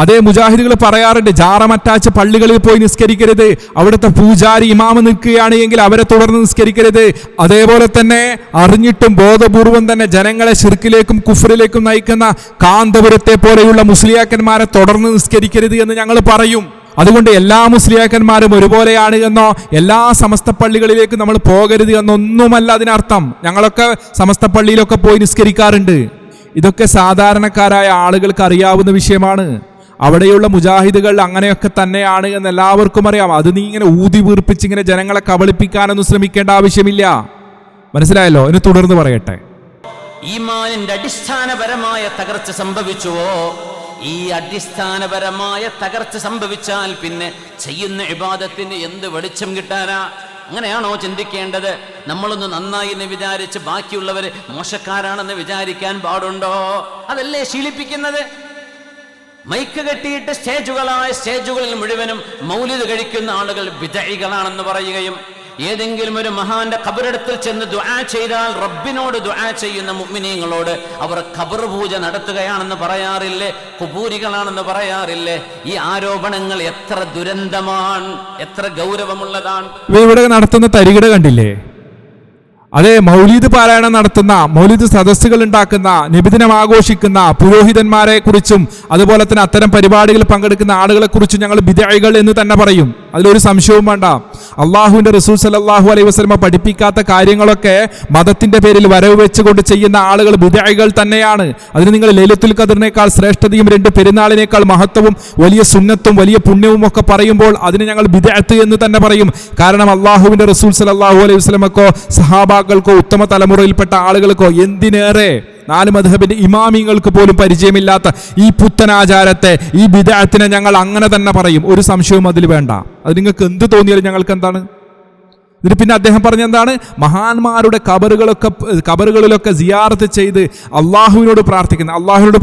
അതേ മുജാഹിദുകൾ പറയാറുണ്ട്, ജാറമറ്റാച്ച് പള്ളികളിൽ പോയി നിസ്കരിക്കരുത്, അവിടുത്തെ പൂജാരി ഇമാമ് നിൽക്കുകയാണ് എങ്കിൽ അവരെ തുടർന്ന് നിസ്കരിക്കരുത്. അതേപോലെ തന്നെ അറിഞ്ഞിട്ടും ബോധപൂർവം തന്നെ ജനങ്ങളെ ശിർക്കിലേക്കും കുഫറിലേക്കും നയിക്കുന്ന കാന്തപുരത്തെ പോലെയുള്ള മുസ്ലിയാക്കന്മാരെ തുടർന്ന് നിസ്കരിക്കരുത് എന്ന് ഞങ്ങൾ പറയും. അതുകൊണ്ട് എല്ലാ മുസ്ലിയാക്കന്മാരും ഒരുപോലെയാണ് എന്നോ എല്ലാ സമസ്ത പള്ളികളിലേക്ക് നമ്മൾ പോകരുത് എന്നൊന്നുമല്ല അതിനർത്ഥം. ഞങ്ങളൊക്കെ സമസ്ത പള്ളിയിലൊക്കെ പോയി നിസ്കരിക്കാറുണ്ട്. ഇതൊക്കെ സാധാരണക്കാരായ ആളുകൾക്ക് അറിയാവുന്ന വിഷയമാണ്. അവിടെയുള്ള മുജാഹിദുകൾ അങ്ങനെയൊക്കെ തന്നെയാണ് എന്ന് എല്ലാവർക്കും അറിയാം. അത് നീ ഇങ്ങനെ ഊതി വീർപ്പിച്ച് ഇങ്ങനെ ജനങ്ങളെ കബളിപ്പിക്കാനൊന്നും ശ്രമിക്കേണ്ട ആവശ്യമില്ല. മനസ്സിലായല്ലോ? ഇനി തുടർന്ന് പറയട്ടെ. ഈമാനിന്റെ അടിസ്ഥാനപരമായ തകർച്ച സംഭവിച്ചുവോ? ഈ അടിസ്ഥാനപരമായ തകർച്ച സംഭവിച്ചാൽ പിന്നെ ചെയ്യുന്ന ഇബാദത്തിന് എന്ത് വെളിച്ചം കിട്ടാനാ? അങ്ങനെയാണോ ചിന്തിക്കേണ്ടത്? നമ്മളൊന്ന് നന്നായി എന്ന് വിചാരിച്ച് ബാക്കിയുള്ളവർ മോശക്കാരാണെന്ന് വിചാരിക്കാൻ പാടുണ്ടോ? അതല്ലേ ശീലിപ്പിക്കുന്നത്? മൈക്ക് കെട്ടിയിട്ട് സ്റ്റേജുകളിൽ മുഴുവനും മൗലിദ് കഴിക്കുന്ന ആളുകൾ ബിദ്അഇകളാണെന്ന് പറയുകയും ഏതെങ്കിലും ഒരു മഹാന്റെ ഖബറടത്തിൽ ചെന്ന് ദുആ ചെയ്താൽ റബ്ബിനോട് ദുആ ചെയ്യുന്ന മുഅ്മിനീങ്ങളോട് അവർ ഖബർ പൂജ നടത്തുകയാണെന്ന് പറയാറില്ലേ? ഖുബൂരികളാണെന്ന് പറയാറില്ലേ? ഈ ആരോപണങ്ങൾ എത്ര ദുരന്തമാണ്, എത്ര ഗൗരവമുള്ളതാണ്. ഇവിടെ നടത്തുന്ന തരികിട കണ്ടില്ലേ? അതെ, മൗലീദ് പാരായണം നടത്തുന്ന, മൗലീദ് സദസ്സുകൾ ഉണ്ടാക്കുന്ന, നബിദിനം ആഘോഷിക്കുന്ന പുരോഹിതന്മാരെ കുറിച്ചും അതുപോലെ തന്നെ അത്തരം പരിപാടികളിൽ പങ്കെടുക്കുന്ന ആളുകളെ കുറിച്ചും ഞങ്ങൾ ബിദ്അഇകൾ എന്ന് തന്നെ പറയും. അതിലൊരു സംശയവും വേണ്ട. അള്ളാഹുവിന്റെ റസൂൽ സല്ലല്ലാഹു അലൈഹി വസല്ലമ പഠിപ്പിക്കാത്ത കാര്യങ്ങളൊക്കെ മതത്തിന്റെ പേരിൽ വരവ് വെച്ചുകൊണ്ട് ചെയ്യുന്ന ആളുകൾ ബിദ്അഇകൾ തന്നെയാണ്. അതിന് നിങ്ങൾ ലൈലത്തുൽ ഖദറിനേക്കാൾ ശ്രേഷ്ഠതയും 2 പെരുന്നാളിനേക്കാൾ മഹത്വവും വലിയ സുന്നത്തും വലിയ പുണ്യവും ഒക്കെ പറയുമ്പോൾ അതിന് ഞങ്ങൾ ബിദ്അത്ത് എന്ന് തന്നെ പറയും. കാരണം അള്ളാഹുവിന്റെ റസൂൽ സല്ലല്ലാഹു അലൈഹി വസല്ലമക്കോ സഹാബാക്കൾക്കോ ഉത്തമ തലമുറയിൽപ്പെട്ട ആളുകൾക്കോ എന്തിനേറെ 4 മദ്ഹബിന്റെ ഇമാമിങ്ങൾക്ക് പോലും പരിചയമില്ലാത്ത ഈ പുത്തനാചാരത്തെ, ഈ ബിദ്അത്തിനെ ഞങ്ങൾ അങ്ങനെ തന്നെ പറയും. ഒരു സംശയവും അതിൽ വേണ്ട. അത് നിങ്ങൾക്ക് എന്ത് തോന്നിയാലും ഞങ്ങൾക്ക് എന്താണ്? ഇതിന് പിന്നെ അദ്ദേഹം പറഞ്ഞെന്താണ്? മഹാന്മാരുടെ കബറുകളിലൊക്കെ സിയാറത്ത് ചെയ്ത് അള്ളാഹുവിനോട്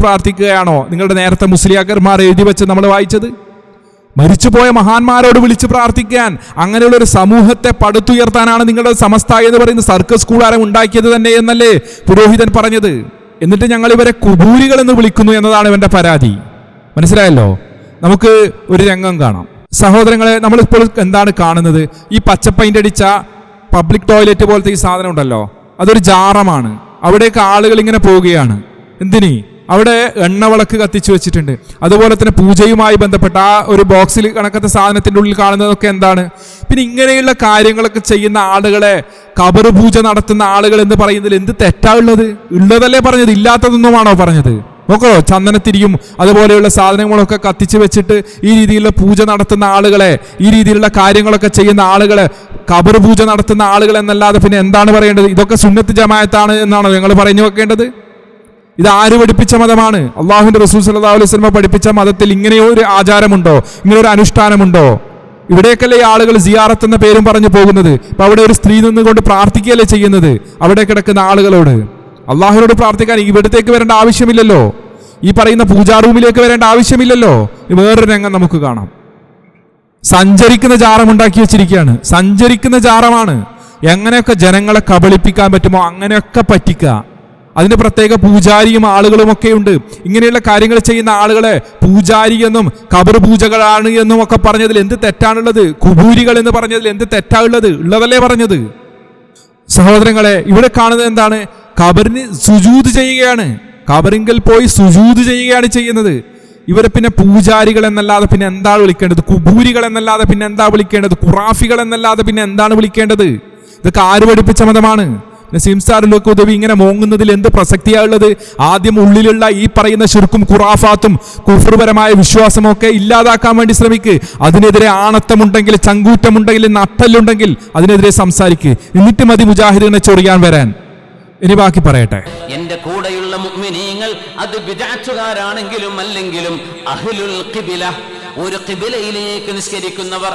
പ്രാർത്ഥിക്കുകയാണോ നിങ്ങളുടെ നേരത്തെ മുസ്ലിയാക്കന്മാർ എഴുതി വെച്ച് നമ്മൾ വായിച്ചത്? മരിച്ചുപോയ മഹാന്മാരോട് വിളിച്ച് പ്രാർത്ഥിക്കാൻ, അങ്ങനെയുള്ള ഒരു സമൂഹത്തെ പടുത്തുയർത്താനാണ് നിങ്ങളുടെ സമസ്ത എന്ന് പറയുന്ന സർക്കസ് കൂടാരം ഉണ്ടാക്കിയത് തന്നെ എന്നല്ലേ പുരോഹിതൻ പറഞ്ഞത്? എന്നിട്ട് ഞങ്ങൾ ഇവരെ കുബൂരികൾ എന്ന് വിളിക്കുന്നു എന്നതാണ് ഇവന്റെ പരാതി. മനസ്സിലായല്ലോ? നമുക്ക് ഒരു രംഗം കാണാം. സഹോദരങ്ങളെ, നമ്മളിപ്പോൾ എന്താണ് കാണുന്നത്? ഈ പച്ചപ്പൈൻ്റ് അടിച്ച പബ്ലിക് ടോയ്ലറ്റ് പോലത്തെ ഈ സാധനം ഉണ്ടല്ലോ, അതൊരു ജാറമാണ്. അവിടേക്ക് ആളുകൾ ഇങ്ങനെ പോവുകയാണ്. എന്തിന്? അവിടെ എണ്ണവിളക്ക് കത്തിച്ചു വെച്ചിട്ടുണ്ട്. അതുപോലെ തന്നെ പൂജയുമായി ബന്ധപ്പെട്ട ആ ഒരു ബോക്സിൽ കണക്കത്തെ സാധനത്തിൻ്റെ ഉള്ളിൽ കാണുന്നതൊക്കെ എന്താണ്? പിന്നെ ഇങ്ങനെയുള്ള കാര്യങ്ങളൊക്കെ ചെയ്യുന്ന ആളുകളെ, ഖബർ പൂജ നടത്തുന്ന ആളുകൾ എന്ന് പറയുന്നതിൽ എന്ത് തെറ്റാണുള്ളത്? ഉള്ളതല്ലേ പറഞ്ഞത്, ഇല്ലാത്തതൊന്നുമാണോ പറഞ്ഞത്? നോക്കോ, ചന്ദനത്തിരിയും അതുപോലെയുള്ള സാധനങ്ങളൊക്കെ കത്തിച്ചു വെച്ചിട്ട് ഈ രീതിയിലുള്ള പൂജ നടത്തുന്ന ആളുകളെ, ഈ രീതിയിലുള്ള കാര്യങ്ങളൊക്കെ ചെയ്യുന്ന ആളുകളെ, ഖബർ പൂജ നടത്തുന്ന ആളുകൾ എന്നല്ലാതെ പിന്നെ എന്താണ് പറയേണ്ടത്? ഇതൊക്കെ സുന്നത്ത് ജമാഅത്താണ് എന്നാണോ ഞങ്ങൾ പറഞ്ഞു വെക്കേണ്ടത്? ഇത് ആര് പഠിപ്പിച്ച മതമാണ്? അള്ളാഹുവിന്റെ റസൂൽ സല്ലല്ലാഹു അലൈഹി വസല്ലം പഠിപ്പിച്ച മതത്തിൽ ഇങ്ങനെയൊരു ആചാരമുണ്ടോ? ഇങ്ങനെയൊരു അനുഷ്ഠാനമുണ്ടോ? ഇവിടേക്കല്ലേ ഈ ആളുകൾ സിയാറത്ത് എന്ന പേരും പറഞ്ഞു പോകുന്നത്? ഇപ്പൊ അവിടെ ഒരു സ്ത്രീ നിന്നുകൊണ്ട് പ്രാർത്ഥിക്കുകയല്ലേ ചെയ്യുന്നത് അവിടെ കിടക്കുന്ന ആളുകളോട്? അള്ളാഹുവിനോട് പ്രാർത്ഥിക്കാൻ ഇവിടത്തേക്ക് വരേണ്ട ആവശ്യമില്ലല്ലോ. ഈ പറയുന്ന പൂജാ റൂമിലേക്ക് വരേണ്ട ആവശ്യമില്ലല്ലോ. വേറൊരു രംഗം നമുക്ക് കാണാം. സഞ്ചരിക്കുന്ന ജാറം ഉണ്ടാക്കി വെച്ചിരിക്കുകയാണ്. സഞ്ചരിക്കുന്ന ജാറമാണ്. എങ്ങനെയൊക്കെ ജനങ്ങളെ കബളിപ്പിക്കാൻ പറ്റുമോ അങ്ങനെയൊക്കെ പറ്റിക്കുക. അതിന് പ്രത്യേക പൂജാരിയും ആളുകളും ഒക്കെ ഉണ്ട്. ഇങ്ങനെയുള്ള കാര്യങ്ങൾ ചെയ്യുന്ന ആളുകളെ പൂജാരി എന്നും ഖബർ പൂജകളാണ് എന്നും ഒക്കെ പറഞ്ഞതിൽ എന്ത് തെറ്റാണുള്ളത്? കുബൂരികൾ എന്ന് പറഞ്ഞതിൽ എന്ത് തെറ്റാണുള്ളത്? ഉള്ളതല്ലേ പറഞ്ഞത്. സഹോദരങ്ങളെ, ഇവിടെ കാണുന്നത് എന്താണ്? ഖബറിന് സുജൂദ് ചെയ്യുകയാണ്. ഖബറിങ്കൽ പോയി സുജൂദ് ചെയ്യുകയാണ് ചെയ്യുന്നത്. ഇവരെ പിന്നെ പൂജാരികൾ എന്നല്ലാതെ പിന്നെ എന്താണ് വിളിക്കേണ്ടത്? കുബൂരികൾ എന്നല്ലാതെ പിന്നെ എന്താ വിളിക്കേണ്ടത്? ഖുറാഫികൾ എന്നല്ലാതെ പിന്നെ എന്താണ് വിളിക്കേണ്ടത്? ഇതൊക്കെ ആര് പഠിപ്പിച്ച മതമാണ്? സിംസാറിലൊക്കെ ഉദവി ഇങ്ങനെ മോങ്ങുന്നതിൽ എന്ത് പ്രസക്തിയാണുള്ളത്? ആദ്യം ഉള്ളിലുള്ള ഈ പറയുന്ന ശിർക്കും ഖുറാഫാത്തും കുഫ്റുപരമായ വിശ്വാസമൊക്കെ ഇല്ലാതാക്കാൻ വേണ്ടി ശ്രമിക്ക്. അതിനെതിരെ ആണത്തമുണ്ടെങ്കിൽ, ചങ്കൂറ്റമുണ്ടെങ്കിൽ, നട്ടലുണ്ടെങ്കിൽ അതിനെതിരെ സംസാരിക്ക്. എന്നിട്ട് മതി മുജാഹിദിനെ ചൊറിയാൻ വരാൻ. ഇനി ബാക്കി പറയട്ടെ. എന്റെ കൂടെയുള്ള മുഅ്മിനീങ്ങൾ അത് ബിദ്അത്തുകാരാണെങ്കിലും അല്ലെങ്കിലും അഹ്ലുൽ ഖിബില, ഒരു ഖിബിലയിലേക്ക് നിസ്കരിക്കുന്നവർ,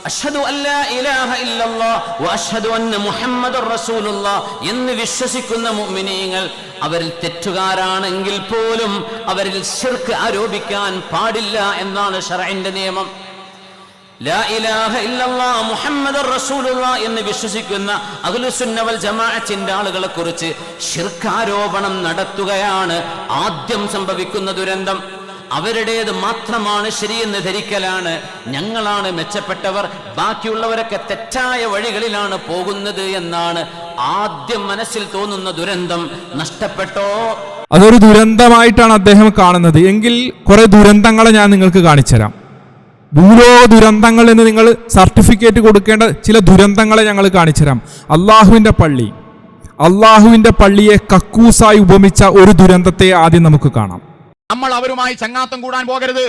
അഷ്ഹദു അല്ലാ ഇലാഹ ഇല്ലല്ലാഹ് വ അഷ്ഹദു അന്ന മുഹമ്മദുർ റസൂലുള്ളാഹ് എന്ന് വിശ്വസിക്കുന്ന മുഅ്മിനീങ്ങൾ അവരിൽ തെറ്റുകാരാണെങ്കിൽ പോലും അവരിൽ ശിർക്ക് ആരോപിക്കാൻ പാടില്ല എന്നാണ് ശർഇന്റെ നിയമം. ലാ ഇലാഹ ഇല്ലല്ലാഹ് മുഹമ്മദുർ റസൂലുള്ളാഹ് എന്ന് വിശ്വസിക്കുന്ന അഹ്ലുസുന്ന വൽ ജമാഅത്തിന്റെ ആളുകളെ കുറിച്ച് ശിർക്ക് ആരോപണം നടത്തുകയാണ് ആദ്യം സംഭവിക്കുന്ന ദുരന്തം. അവരുടേത് മാത്രമാണ് ശരിയെന്ന് ധരിക്കലാണ്. ഞങ്ങളാണ് മെച്ചപ്പെട്ടവർ, ബാക്കിയുള്ളവരൊക്കെ തെറ്റായ വഴികളിലാണ് പോകുന്നത് എന്നാണ് ആദ്യം മനസ്സിൽ തോന്നുന്ന ദുരന്തം. നഷ്ടപ്പെട്ടോ? അതൊരു ദുരന്തമായിട്ടാണ് അദ്ദേഹം കാണുന്നത് എങ്കിൽ കുറെ ദുരന്തങ്ങളെ ഞാൻ നിങ്ങൾക്ക് കാണിച്ചുതരാം. ഭൂലോക ദുരന്തങ്ങൾ എന്ന് നിങ്ങൾ സർട്ടിഫിക്കറ്റ് കൊടുക്കേണ്ട ചില ദുരന്തങ്ങളെ ഞങ്ങൾ കാണിച്ചുതരാം. അള്ളാഹുവിന്റെ പള്ളിയെ കക്കൂസായി ഉപമിച്ച ഒരു ദുരന്തത്തെ ആദ്യം നമുക്ക് കാണാം. നമ്മൾ അവരുമായി ചങ്ങാത്തം കൂടാൻ പോകരുത്.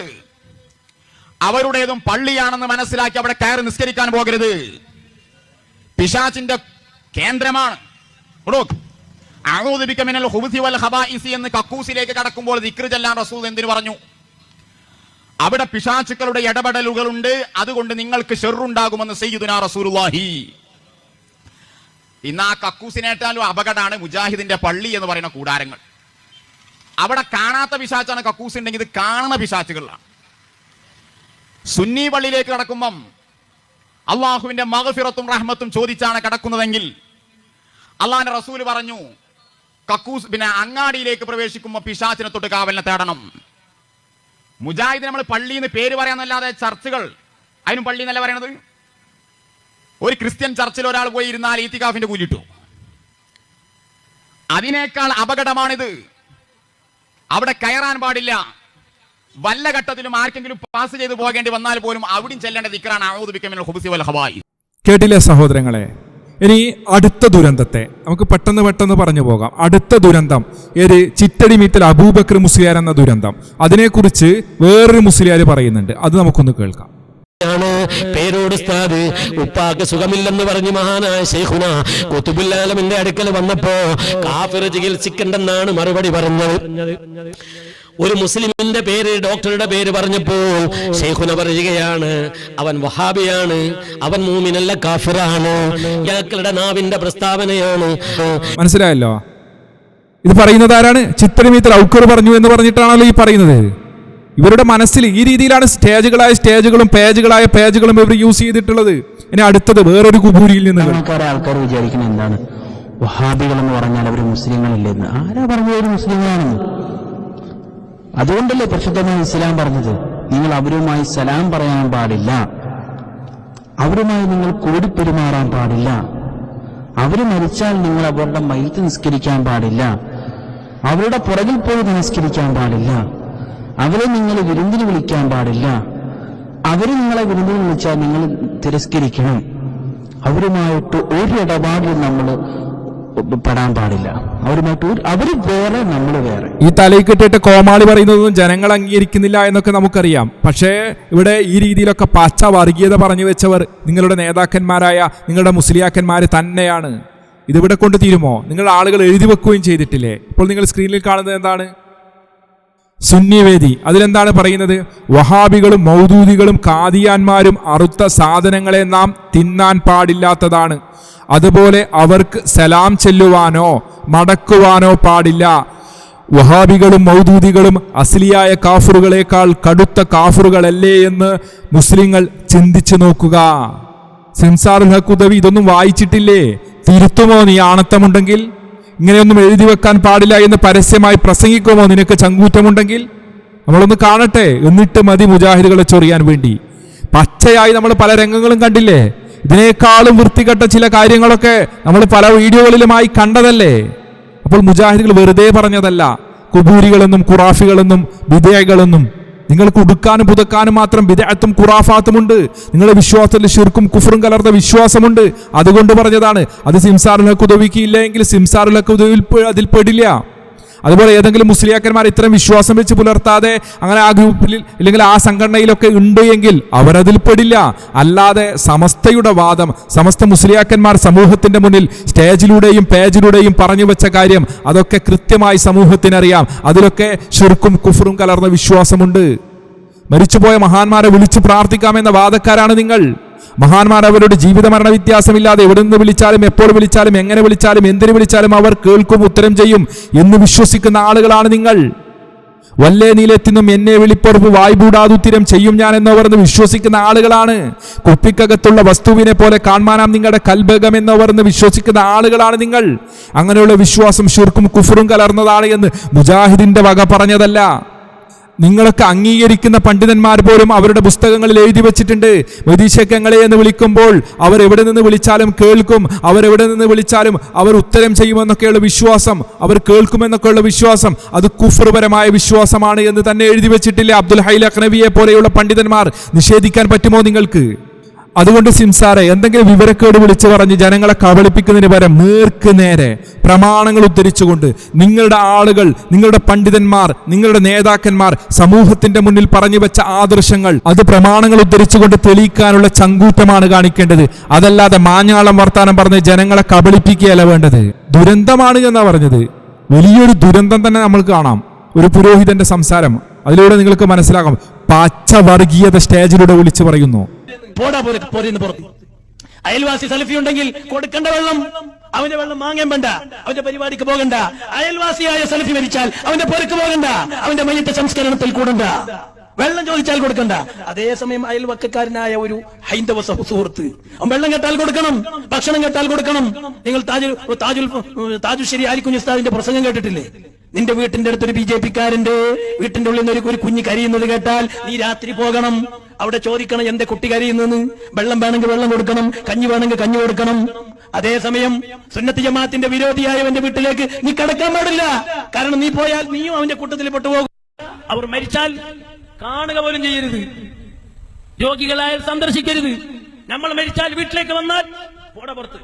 അവരുടേതും പള്ളിയാണെന്ന് മനസ്സിലാക്കി അവിടെ കയറി നിസ്കരിക്കാൻ പോകരുത്. പിശാചിന്റെ കേന്ദ്രമാണ്. അഊദു ബിക മിനൽ ഖുബുസി വൽ ഖബായിസി എന്ന് കക്കൂസിലേക്ക് കടക്കുമ്പോൾ ദിക്ർ ചൊല്ലാൻ റസൂൽ എന്തിനു പറഞ്ഞു? അവിടെ പിശാചുക്കളുടെ ഇടപെടലുകളുണ്ട്, അതുകൊണ്ട് നിങ്ങൾക്ക് ഷർറുണ്ടാകുമെന്ന് സയ്യിദുനാ റസൂലുള്ളാഹി. ഇന്ന് ആ കക്കൂസിനേറ്റാലും അപകടമാണ് മുജാഹിദിന്റെ പള്ളി എന്ന് പറയുന്ന കൂടാരങ്ങൾ. അവിടെ കാണാത്ത പിശാച്ചാണ് കക്കൂസ് ഉണ്ടെങ്കിൽ ഇത് കാണുന്ന പിശാച്ചുകളാണ്. സുന്നി പള്ളിയിലേക്ക് കടക്കുമ്പം അള്ളാഹുവിന്റെ മഗ്ഫിറത്തും റഹ്മത്തും ചോദിച്ചാണ് കടക്കുന്നതെങ്കിൽ അള്ളാഹിന്റെ റസൂല് പറഞ്ഞു കക്കൂസ് അങ്ങാടിയിലേക്ക് പ്രവേശിക്കുമ്പോൾ പിശാച്ചിനെ തൊട്ട് കാവലിനെ തേടണം. മുജാഹിദ് നമ്മൾ പള്ളി എന്ന് പേര് പറയാന്നല്ലാതെ ചർച്ചുകൾ അതിനും പള്ളി എന്നല്ല പറയണത്. ഒരു ക്രിസ്ത്യൻ ചർച്ചിൽ ഒരാൾ പോയി ഇരുന്നാൽ ഈത്തികാഫിന്റെ കൂലിട്ടു. അതിനേക്കാൾ അപകടമാണിത്. അവിടെ കയറാൻ പാടില്ല. വല്ല ഘട്ടത്തിലും ആർക്കെങ്കിലും പാസ് ചെയ്ത് പോകേണ്ടി വന്നാൽ പോലും അവിടെയും ചെല്ലേണ്ട ദിക്റാണ് അഊദു ബിക മിനൽ ഖുബുസി വൽ ഖബായിസ്. കേട്ടില്ലേ സഹോദരങ്ങളെ? ഇനി അടുത്ത ദുരന്തത്തെ നമുക്ക് പെട്ടെന്ന് പറഞ്ഞു പോകാം. അടുത്ത ദുരന്തം ഏത്? ചിറ്റടി മീത്തൽ അബൂബക്കർ മുസ്ലിയാർ എന്ന ദുരന്തം. അതിനെക്കുറിച്ച് വേറൊരു മുസ്ലിയാർ പറയുന്നുണ്ട്, അത് നമുക്കൊന്ന് കേൾക്കാം. പേരോട് ഉസ്താദ് ഉപ്പാക്ക് സുഖമില്ലെന്ന് പറഞ്ഞ് മഹാനായ ശൈഖുന ഖുതുബുൽ ആലമിന്റെ അടുക്കൽ വന്നപ്പോ കാഫിർ ചികിത്സിക്കണ്ടെന്നാണ് മറുപടി പറഞ്ഞത്. ഒരു മുസ്ലിമിന്റെ പേര്, ഡോക്ടറുടെ പേര് പറഞ്ഞപ്പോൾ ശൈഖുന പറയുകയാണ് അവൻ വഹാബിയാണ്, അവൻ മൂമിനല്ല കാഫിറാണ്. ഇയാക്കളുടെ നാവിന്റെ പ്രസ്താവനയാണ്. മനസ്സിലായല്ലോ? ഇത് പറയുന്നത് ആരാണ്? ചിറ്റടി മീത്തൽ ഔക്കർ പറഞ്ഞു എന്ന് പറഞ്ഞിട്ടാണല്ലോ ഈ പറയുന്നത്. ഇവരുടെ മനസ്സിൽ ഈ രീതിയിലാണ് സ്റ്റേജുകളായ സ്റ്റേജുകളും പേജുകളായ പേജുകളും ഇവർ യൂസ് ചെയ്തിട്ടുള്ളത്. ഇനി അടുത്തത് വേറൊരു കുബൂരിയിൽ നിന്ന് ആൾക്കാർ വിചാരിക്കുന്നത് എന്താണ്? വഹാബികൾ എന്ന് പറഞ്ഞാൽ അവർ മുസ്ലിങ്ങളില്ലെന്ന്. ആരാ പറഞ്ഞത് ഒരു മുസ്ലിങ്ങളാണെന്ന്? അതുകൊണ്ടല്ലേ പരിശുദ്ധമായ ഇസ്ലാം പറഞ്ഞത് നിങ്ങൾ അവരുമായി സലാം പറയാൻ പാടില്ല, അവരുമായി നിങ്ങൾ കൂടിപ്പെരുമാറാൻ പാടില്ല, അവർ മരിച്ചാൽ നിങ്ങൾ അവരുടെ മയ്യത്ത് നിസ്കരിക്കാൻ പാടില്ല, അവരുടെ പുറകിൽ പോയി നിസ്കരിക്കാൻ പാടില്ല, അവരെ നിങ്ങൾ വിരുന്നിന് വിളിക്കാൻ പാടില്ല, അവര് നിങ്ങളെ വിരുന്നിന് വിളിച്ചാൽ നിങ്ങൾ തിരസ്കരിക്കണം, അവരുമായിട്ട് ഒരു ഇടപാടിലും നമ്മൾ പെടാൻ പാടില്ല, അവരുമായിട്ട് അവര് വേറെ നമ്മൾ വേറെ. ഈ തലയിൽ കെട്ടിയിട്ട് കോമാളി പറയുന്നതൊന്നും ജനങ്ങൾ അംഗീകരിക്കുന്നില്ല എന്നൊക്കെ നമുക്കറിയാം. പക്ഷേ ഇവിടെ ഈ രീതിയിലൊക്കെ പച്ച വർഗീയത പറഞ്ഞു വെച്ചവർ നിങ്ങളുടെ നേതാക്കന്മാരായ നിങ്ങളുടെ മുസ്ലിയാക്കന്മാർ തന്നെയാണ്. ഇതിവിടെ കൊണ്ട് തീരുമോ? നിങ്ങൾ ആളുകൾ എഴുതി വെക്കുകയും ചെയ്തിട്ടില്ലേ? ഇപ്പോൾ നിങ്ങൾ സ്ക്രീനിൽ കാണുന്നത് എന്താണ്? സുന്നിവേദി. അതിലെന്താണ് പറയുന്നത്? വഹാബികളും മൗദൂദികളും കാദിയാന്മാരും അറുത്ത സാധനങ്ങളെ നാം തിന്നാൻ പാടില്ലാത്തതാണ്. അതുപോലെ അവർക്ക് സലാം ചെല്ലുവാനോ മടക്കുവാനോ പാടില്ല. വഹാബികളും മൗദൂദികളും അസ്ലിയായ കാഫറുകളേക്കാൾ കടുത്ത കാഫറുകളല്ലേ എന്ന് മുസ്ലിങ്ങൾ ചിന്തിച്ചു നോക്കുക. സിംസാറുൽ ഹഖ് ഇതൊന്നും വായിച്ചിട്ടില്ലേ? തിരുത്തുമോ നീ ആണത്തമുണ്ടെങ്കിൽ? ഇങ്ങനെയൊന്നും എഴുതി വെക്കാൻ പാടില്ല എന്ന് പരസ്യമായി പ്രസംഗിക്കുമോ നിനക്ക് ചങ്കൂറ്റമുണ്ടെങ്കിൽ? നമ്മളൊന്ന് കാണട്ടെ, എന്നിട്ട് മതി മുജാഹിദുകളെ ചൊറിയാൻ വേണ്ടി. പച്ചയായി നമ്മൾ പല രംഗങ്ങളും കണ്ടില്ലേ? ഇതിനേക്കാളും വൃത്തികെട്ട ചില കാര്യങ്ങളൊക്കെ നമ്മൾ പല വീഡിയോകളിലുമായി കണ്ടതല്ലേ? അപ്പോൾ മുജാഹിദുകൾ വെറുതെ പറഞ്ഞതല്ല. കുബൂരികളെന്നും ഖുറാഫികളെന്നും ബിദ്അകളെന്നും നിങ്ങൾക്ക് ഉടുക്കാനും പുതക്കാനും മാത്രം ബിദ്അത്തും ഖുറാഫാത്തുമുണ്ട്. നിങ്ങളുടെ വിശ്വാസത്തിൽ ശിർക്കും കുഫറും കലർന്ന വിശ്വാസമുണ്ട്. അതുകൊണ്ട് പറഞ്ഞതാണ്. അത് സിംസാറുൽ ഹഖ് ഇല്ലെങ്കിൽ സിംസാറുൽ ഹഖ് അതിൽ പെടില്ല. അതുപോലെ ഏതെങ്കിലും മുസ്ലിയാക്കന്മാർ ഇത്തരം വിശ്വാസം വെച്ച് പുലർത്താതെ അങ്ങനെ ആ ഗ്രൂപ്പിൽ അല്ലെങ്കിൽ ആ സംഘടനയിലൊക്കെ ഉണ്ട് എങ്കിൽ അവരതിൽ പെടില്ല. അല്ലാതെ സമസ്തയുടെ വാദം, സമസ്ത മുസ്ലിയാക്കന്മാർ സമൂഹത്തിന്റെ മുന്നിൽ സ്റ്റേജിലൂടെയും പേജിലൂടെയും പറഞ്ഞു വെച്ച കാര്യം അതൊക്കെ കൃത്യമായി സമൂഹത്തിനറിയാം. അതിലൊക്കെ ശിർക്കും കുഫറും കലർന്ന വിശ്വാസമുണ്ട്. മരിച്ചുപോയ മഹാന്മാരെ വിളിച്ചു പ്രാർത്ഥിക്കാമെന്ന വാദക്കാരാണ് നിങ്ങൾ. മഹാന്മാർ അവരുടെ ജീവിത മരണ വ്യത്യാസമില്ലാതെ എവിടെ നിന്ന് വിളിച്ചാലും എപ്പോൾ വിളിച്ചാലും എങ്ങനെ വിളിച്ചാലും എന്തിനു വിളിച്ചാലും അവർ കേൾക്കും, ഉത്തരം ചെയ്യും എന്ന് വിശ്വസിക്കുന്ന ആളുകളാണ് നിങ്ങൾ. വല്ലേ നീലെത്തിനും എന്നെ വിളിപ്പുറപ്പ് വായ്പൂടാതുത്തിരം ചെയ്യും ഞാൻ എന്നവർന്ന് വിശ്വസിക്കുന്ന ആളുകളാണ്. കുപ്പിക്കകത്തുള്ള വസ്തുവിനെ പോലെ കാണാനാം നിങ്ങളുടെ കൽബകം എന്നവർന്ന് വിശ്വസിക്കുന്ന ആളുകളാണ് നിങ്ങൾ. അങ്ങനെയുള്ള വിശ്വാസം ശിർക്കും കുഫറും കലർന്നതാണ് എന്ന് മുജാഹിദിന്റെ വക പറഞ്ഞതല്ല. നിങ്ങളൊക്കെ അംഗീകരിക്കുന്ന പണ്ഡിതന്മാർ പോലും അവരുടെ പുസ്തകങ്ങളിൽ എഴുതി വെച്ചിട്ടുണ്ട്, മദീശക്കങ്ങളെ എന്ന് വിളിക്കുമ്പോൾ അവർ എവിടെ നിന്ന് വിളിച്ചാലും കേൾക്കും, അവരെവിടെ നിന്ന് വിളിച്ചാലും അവർ ഉത്തരം ചെയ്യുമെന്നൊക്കെയുള്ള വിശ്വാസം, അവർ കേൾക്കുമെന്നൊക്കെയുള്ള വിശ്വാസം, അത് കുഫ്റുപരമായ വിശ്വാസമാണ് എന്ന് തന്നെ എഴുതി വെച്ചിട്ടില്ല അബ്ദുൽ ഹൈ ലഖ്നവിയെ പോലെയുള്ള പണ്ഡിതന്മാർ. നിഷേധിക്കാൻ പറ്റുമോ നിങ്ങൾക്ക്? അതുകൊണ്ട് സിംസാറെ, എന്തെങ്കിലും വിവരക്കേട് വിളിച്ചു പറഞ്ഞ് ജനങ്ങളെ കബളിപ്പിക്കുന്നതിന് പകരം നേർക്ക് നേരെ പ്രമാണങ്ങൾ ഉദ്ധരിച്ചുകൊണ്ട് നിങ്ങളുടെ ആളുകൾ, നിങ്ങളുടെ പണ്ഡിതന്മാർ, നിങ്ങളുടെ നേതാക്കന്മാർ സമൂഹത്തിന്റെ മുന്നിൽ പറഞ്ഞു വെച്ച ആദർശങ്ങൾ അത് പ്രമാണങ്ങൾ ഉദ്ധരിച്ചുകൊണ്ട് തെളിയിക്കാനുള്ള ചങ്കൂറ്റമാണ് കാണിക്കേണ്ടത്. അതല്ലാതെ മാഞ്ഞാളം വർത്താനം പറഞ്ഞ് ജനങ്ങളെ കബളിപ്പിക്കുകയല്ല വേണ്ടത്. ദുരന്തമാണ് എന്നാ പറഞ്ഞത്. വലിയൊരു ദുരന്തം തന്നെ നമ്മൾ കാണാം. ഒരു പുരോഹിതന്റെ സംസാരം അതിലൂടെ നിങ്ങൾക്ക് മനസ്സിലാക്കാം. പച്ച വർഗീയത സ്റ്റേജിലൂടെ വിളിച്ചു പറയുന്നു. അയൽവാസി സലഫി ഉണ്ടെങ്കിൽ കൊടുക്കേണ്ട വെള്ളം അവന്റെ വെള്ളം വാങ്ങാൻ വേണ്ട, അവന്റെ പരിപാടിക്ക് പോകണ്ട. അയൽവാസിയായ സലഫി മരിച്ചാൽ അവന്റെ പൊരക്ക് പോകണ്ട, അവന്റെ മയ്യത്ത് സംസ്കരണത്തിൽ കൂടണ്ട, വെള്ളം ചോദിച്ചാൽ കൊടുക്കണ്ട. അതേസമയം അയൽവക്കക്കാരനായ ഒരു ഹൈന്ദവ സുഹൃത്ത് അവൻ വെള്ളം കേട്ടാൽ കൊടുക്കണം, ഭക്ഷണം കേട്ടാൽ കൊടുക്കണം. നിങ്ങൾ താജുശ്ശേരി ആലിക്കുഞ്ഞ് ഉസ്താദിന്റെ പ്രസംഗം കേട്ടിട്ടില്ലേ? നിന്റെ വീട്ടിന്റെ അടുത്തൊരു BJP-കാരന്റെ വീട്ടിന്റെ ഉള്ളിൽ നിന്ന് ഒരു കുഞ്ഞ് കരയുന്നത് കേട്ടാൽ നീ രാത്രി പോകണം, അവിടെ ചോദിക്കണം എന്റെ കുട്ടി കരയുന്നെന്ന്. വെള്ളം വേണമെങ്കിൽ വെള്ളം കൊടുക്കണം, കഞ്ഞി വേണമെങ്കിൽ കഞ്ഞി കൊടുക്കണം. അതേസമയം സുന്നത്ത് ജമാഅത്തിന്റെ വിരോധിയായവന്റെ വീട്ടിലേക്ക് നീ കടക്കാൻ പാടില്ല. കാരണം നീ പോയാൽ നീയും അവന്റെ കൂട്ടത്തിൽ പെട്ടുപോകും. അവർ മരിച്ചാൽ കാണുക പോലും ചെയ്യരുത്, രോഗികളായാൽ സന്ദർശിക്കരുത്. നമ്മൾ മരിച്ചാൽ വീട്ടിലേക്ക് വന്നാൽ പോട പുറത്ത്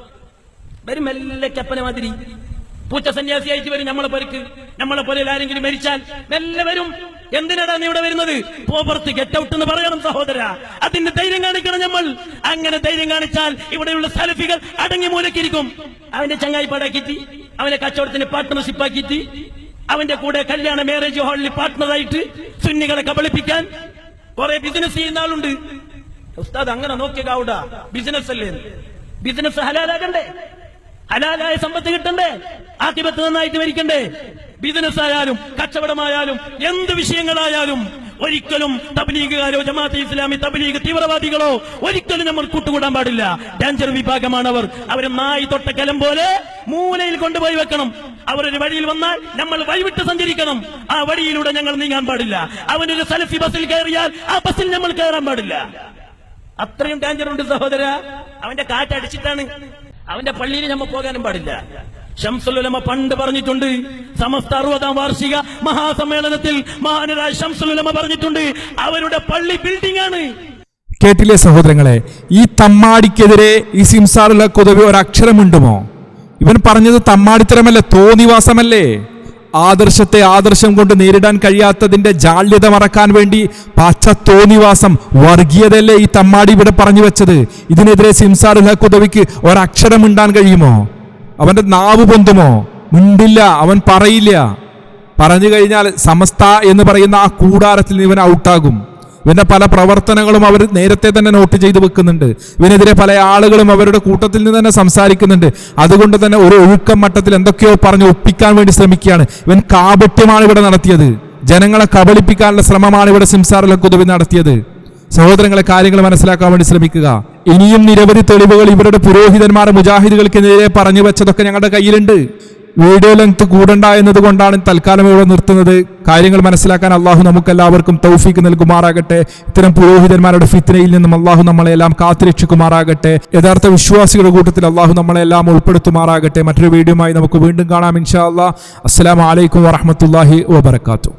വരും, മെല്ലെ കപ്പന മാതിരി പൂച്ച സന്യാസിയായിട്ട് വരും നമ്മളെ പരിക്ക്. നമ്മളെ പോലെ ആരെങ്കിലും മരിച്ചാൽ മെല്ലെ വരും. എന്തിനാണ് നീ ഇവിടെ വരുന്നത്? പോപ്പുറത്ത് ഗെറ്റ് ഔട്ട് എന്ന് പറയണം സഹോദര. അതിന്റെ ധൈര്യം കാണിക്കണം നമ്മൾ. അങ്ങനെ ധൈര്യം കാണിച്ചാൽ ഇവിടെയുള്ള സലഫികൾ അടങ്ങി മൂലക്കിരിക്കും. അവന്റെ ചങ്ങായിപ്പാടാക്കിയിട്ട്, അവന്റെ കച്ചവടത്തിന് പാർട്ട്ണർഷിപ്പ് ആക്കിയിട്ട്, അവന്റെ കൂടെ കല്യാണ മാരേജ് ഹാളിൽ പാർട്ട്ണറായിട്ട് സുന്നികളെ കബളിപ്പിക്കാൻ കുറെ ബിസിനസ് ചെയ്യുന്ന ആളുണ്ട്. ഉസ്താദ് അങ്ങനെ നോക്കിയാ ബിസിനസ് അല്ലേ? ബിസിനസ് ഹലാലാകണ്ടേ? ഹലാലായ സമ്പത്ത് കിട്ടണ്ടേ? ആഖിബത്ത് നന്നായിട്ട് മരിക്കണ്ടേ? ബിസിനസ് ആയാലും കച്ചവടമായാലും എന്ത് വിഷയങ്ങളായാലും ഒരിക്കലും തബ്ലീഗുകാരോ ജമാഅത്തെ ഇസ്ലാമി തബ്ലീഗ് തീവ്രവാദികളോ ഒരിക്കലും നമ്മൾ കൂട്ടുകൂടാൻ പാടില്ല. ഡേഞ്ചർ വിഭാഗമാണ് അവർ. അവർ നായി തൊട്ട കലം പോലെ മൂലയിൽ കൊണ്ടുപോയി വെക്കണം. അവരൊരു വഴിയിൽ വന്നാൽ നമ്മൾ വഴിവിട്ട് സഞ്ചരിക്കണം. ആ വഴിയിലൂടെ ഞങ്ങൾ നീങ്ങാൻ പാടില്ല. അവനൊരു സലഫി ബസ്സിൽ കയറിയാൽ ആ ബസ്സിൽ നമ്മൾ കയറാൻ പാടില്ല. അത്രയും ഡേഞ്ചർ ഉണ്ട് സഹോദര. അവന്റെ കാറ്റടിച്ചിട്ടാണ് അവന്റെ പള്ളിയിൽ നമ്മൾ പോകാനും പാടില്ല. ശംസുൽ ഉലമ പണ്ട് പറഞ്ഞിട്ടുണ്ട്, സമസ്ത 60ാം വാർഷിക മഹാസമ്മേളനത്തിൽ മഹാനായ ശംസുൽ ഉലമ പറഞ്ഞിട്ടുണ്ട്, അവരുടെ പള്ളി ബിൽഡിംഗ് ആണ്. കേട്ടില്ലേ സഹോദരങ്ങളെ? ഈ തമ്മാടിക്കെതിരെ ഈ സിംസാറുള്ള കൊതുവി ഒരക്ഷരമുണ്ടുമോ? ഇവൻ പറഞ്ഞത് തമ്മാടിത്തരമല്ലേ, തോന്നിവാസമല്ലേ? ആദർശത്തെ ആദർശം കൊണ്ട് നേരിടാൻ കഴിയാത്തതിന്റെ ജാള്യത മറക്കാൻ വേണ്ടി പാച്ച തോന്നിവാസം, വർഗീയതയല്ലേ ഈ തമ്മാടി ഇവിടെ പറഞ്ഞു വെച്ചത്. ഇതിനെതിരെ സിംസാറുൽ ഹഖ് ഉദവിക്ക് ഒരക്ഷരം മിണ്ടാൻ കഴിയുമോ? അവന്റെ നാവ് പൊന്തുമോ? മിണ്ടില്ല, അവൻ പറയില്ല. പറഞ്ഞു കഴിഞ്ഞാൽ സമസ്ത എന്ന് പറയുന്ന ആ കൂടാരത്തിൽ ഇവൻ ഔട്ടാകും. ഇവന്റെ പല പ്രവർത്തനങ്ങളും അവർ നേരത്തെ തന്നെ നോട്ട് ചെയ്ത് വെക്കുന്നുണ്ട്. ഇവനെതിരെ പല ആളുകളും അവരുടെ കൂട്ടത്തിൽ നിന്ന് തന്നെ സംസാരിക്കുന്നുണ്ട്. അതുകൊണ്ട് തന്നെ ഒരു ഒഴുക്കം മട്ടത്തിൽ എന്തൊക്കെയോ പറഞ്ഞ് ഒപ്പിക്കാൻ വേണ്ടി ശ്രമിക്കുകയാണ്. ഇവൻ കാപട്യമാണ് ഇവിടെ നടത്തിയത്. ജനങ്ങളെ കബളിപ്പിക്കാനുള്ള ശ്രമമാണ് ഇവിടെ സിംസാറുൽ ഹഖ് ഉദവി നടത്തിയത്. സഹോദരങ്ങളെ, കാര്യങ്ങൾ മനസ്സിലാക്കാൻ വേണ്ടി ശ്രമിക്കുക. ഇനിയും നിരവധി തെളിവുകൾ ഇവരുടെ പുരോഹിതന്മാർ മുജാഹിദുകൾക്കെതിരെ പറഞ്ഞു വെച്ചതൊക്കെ ഞങ്ങളുടെ കയ്യിലുണ്ട്. വീഡിയോ ലെങ്ത് കൂടണ്ട എന്നതുകൊണ്ടാണ് തൽക്കാലം ഇവിടെ നിർത്തുന്നത്. കാര്യങ്ങൾ മനസ്സിലാക്കാൻ അള്ളാഹു നമുക്കെല്ലാവർക്കും തൗഫീക്ക് നൽകുമാറാകട്ടെ. ഇത്തരം പുരോഹിതന്മാരുടെ ഫിത്നയിൽ നിന്നും അള്ളാഹു നമ്മളെല്ലാം കാത്തുരക്ഷിക്കുമാറാകട്ടെ. യഥാർത്ഥ വിശ്വാസികളുടെ കൂട്ടത്തിൽ അള്ളാഹു നമ്മളെല്ലാം ഉൾപ്പെടുത്തുമാറാകട്ടെ. മറ്റൊരു വീഡിയോയുമായി നമുക്ക് വീണ്ടും കാണാം ഇൻഷാ അല്ലാഹ്. അസ്സലാമു അലൈക്കും വറഹ്മത്തുള്ളാഹി വബറകാതുഹു.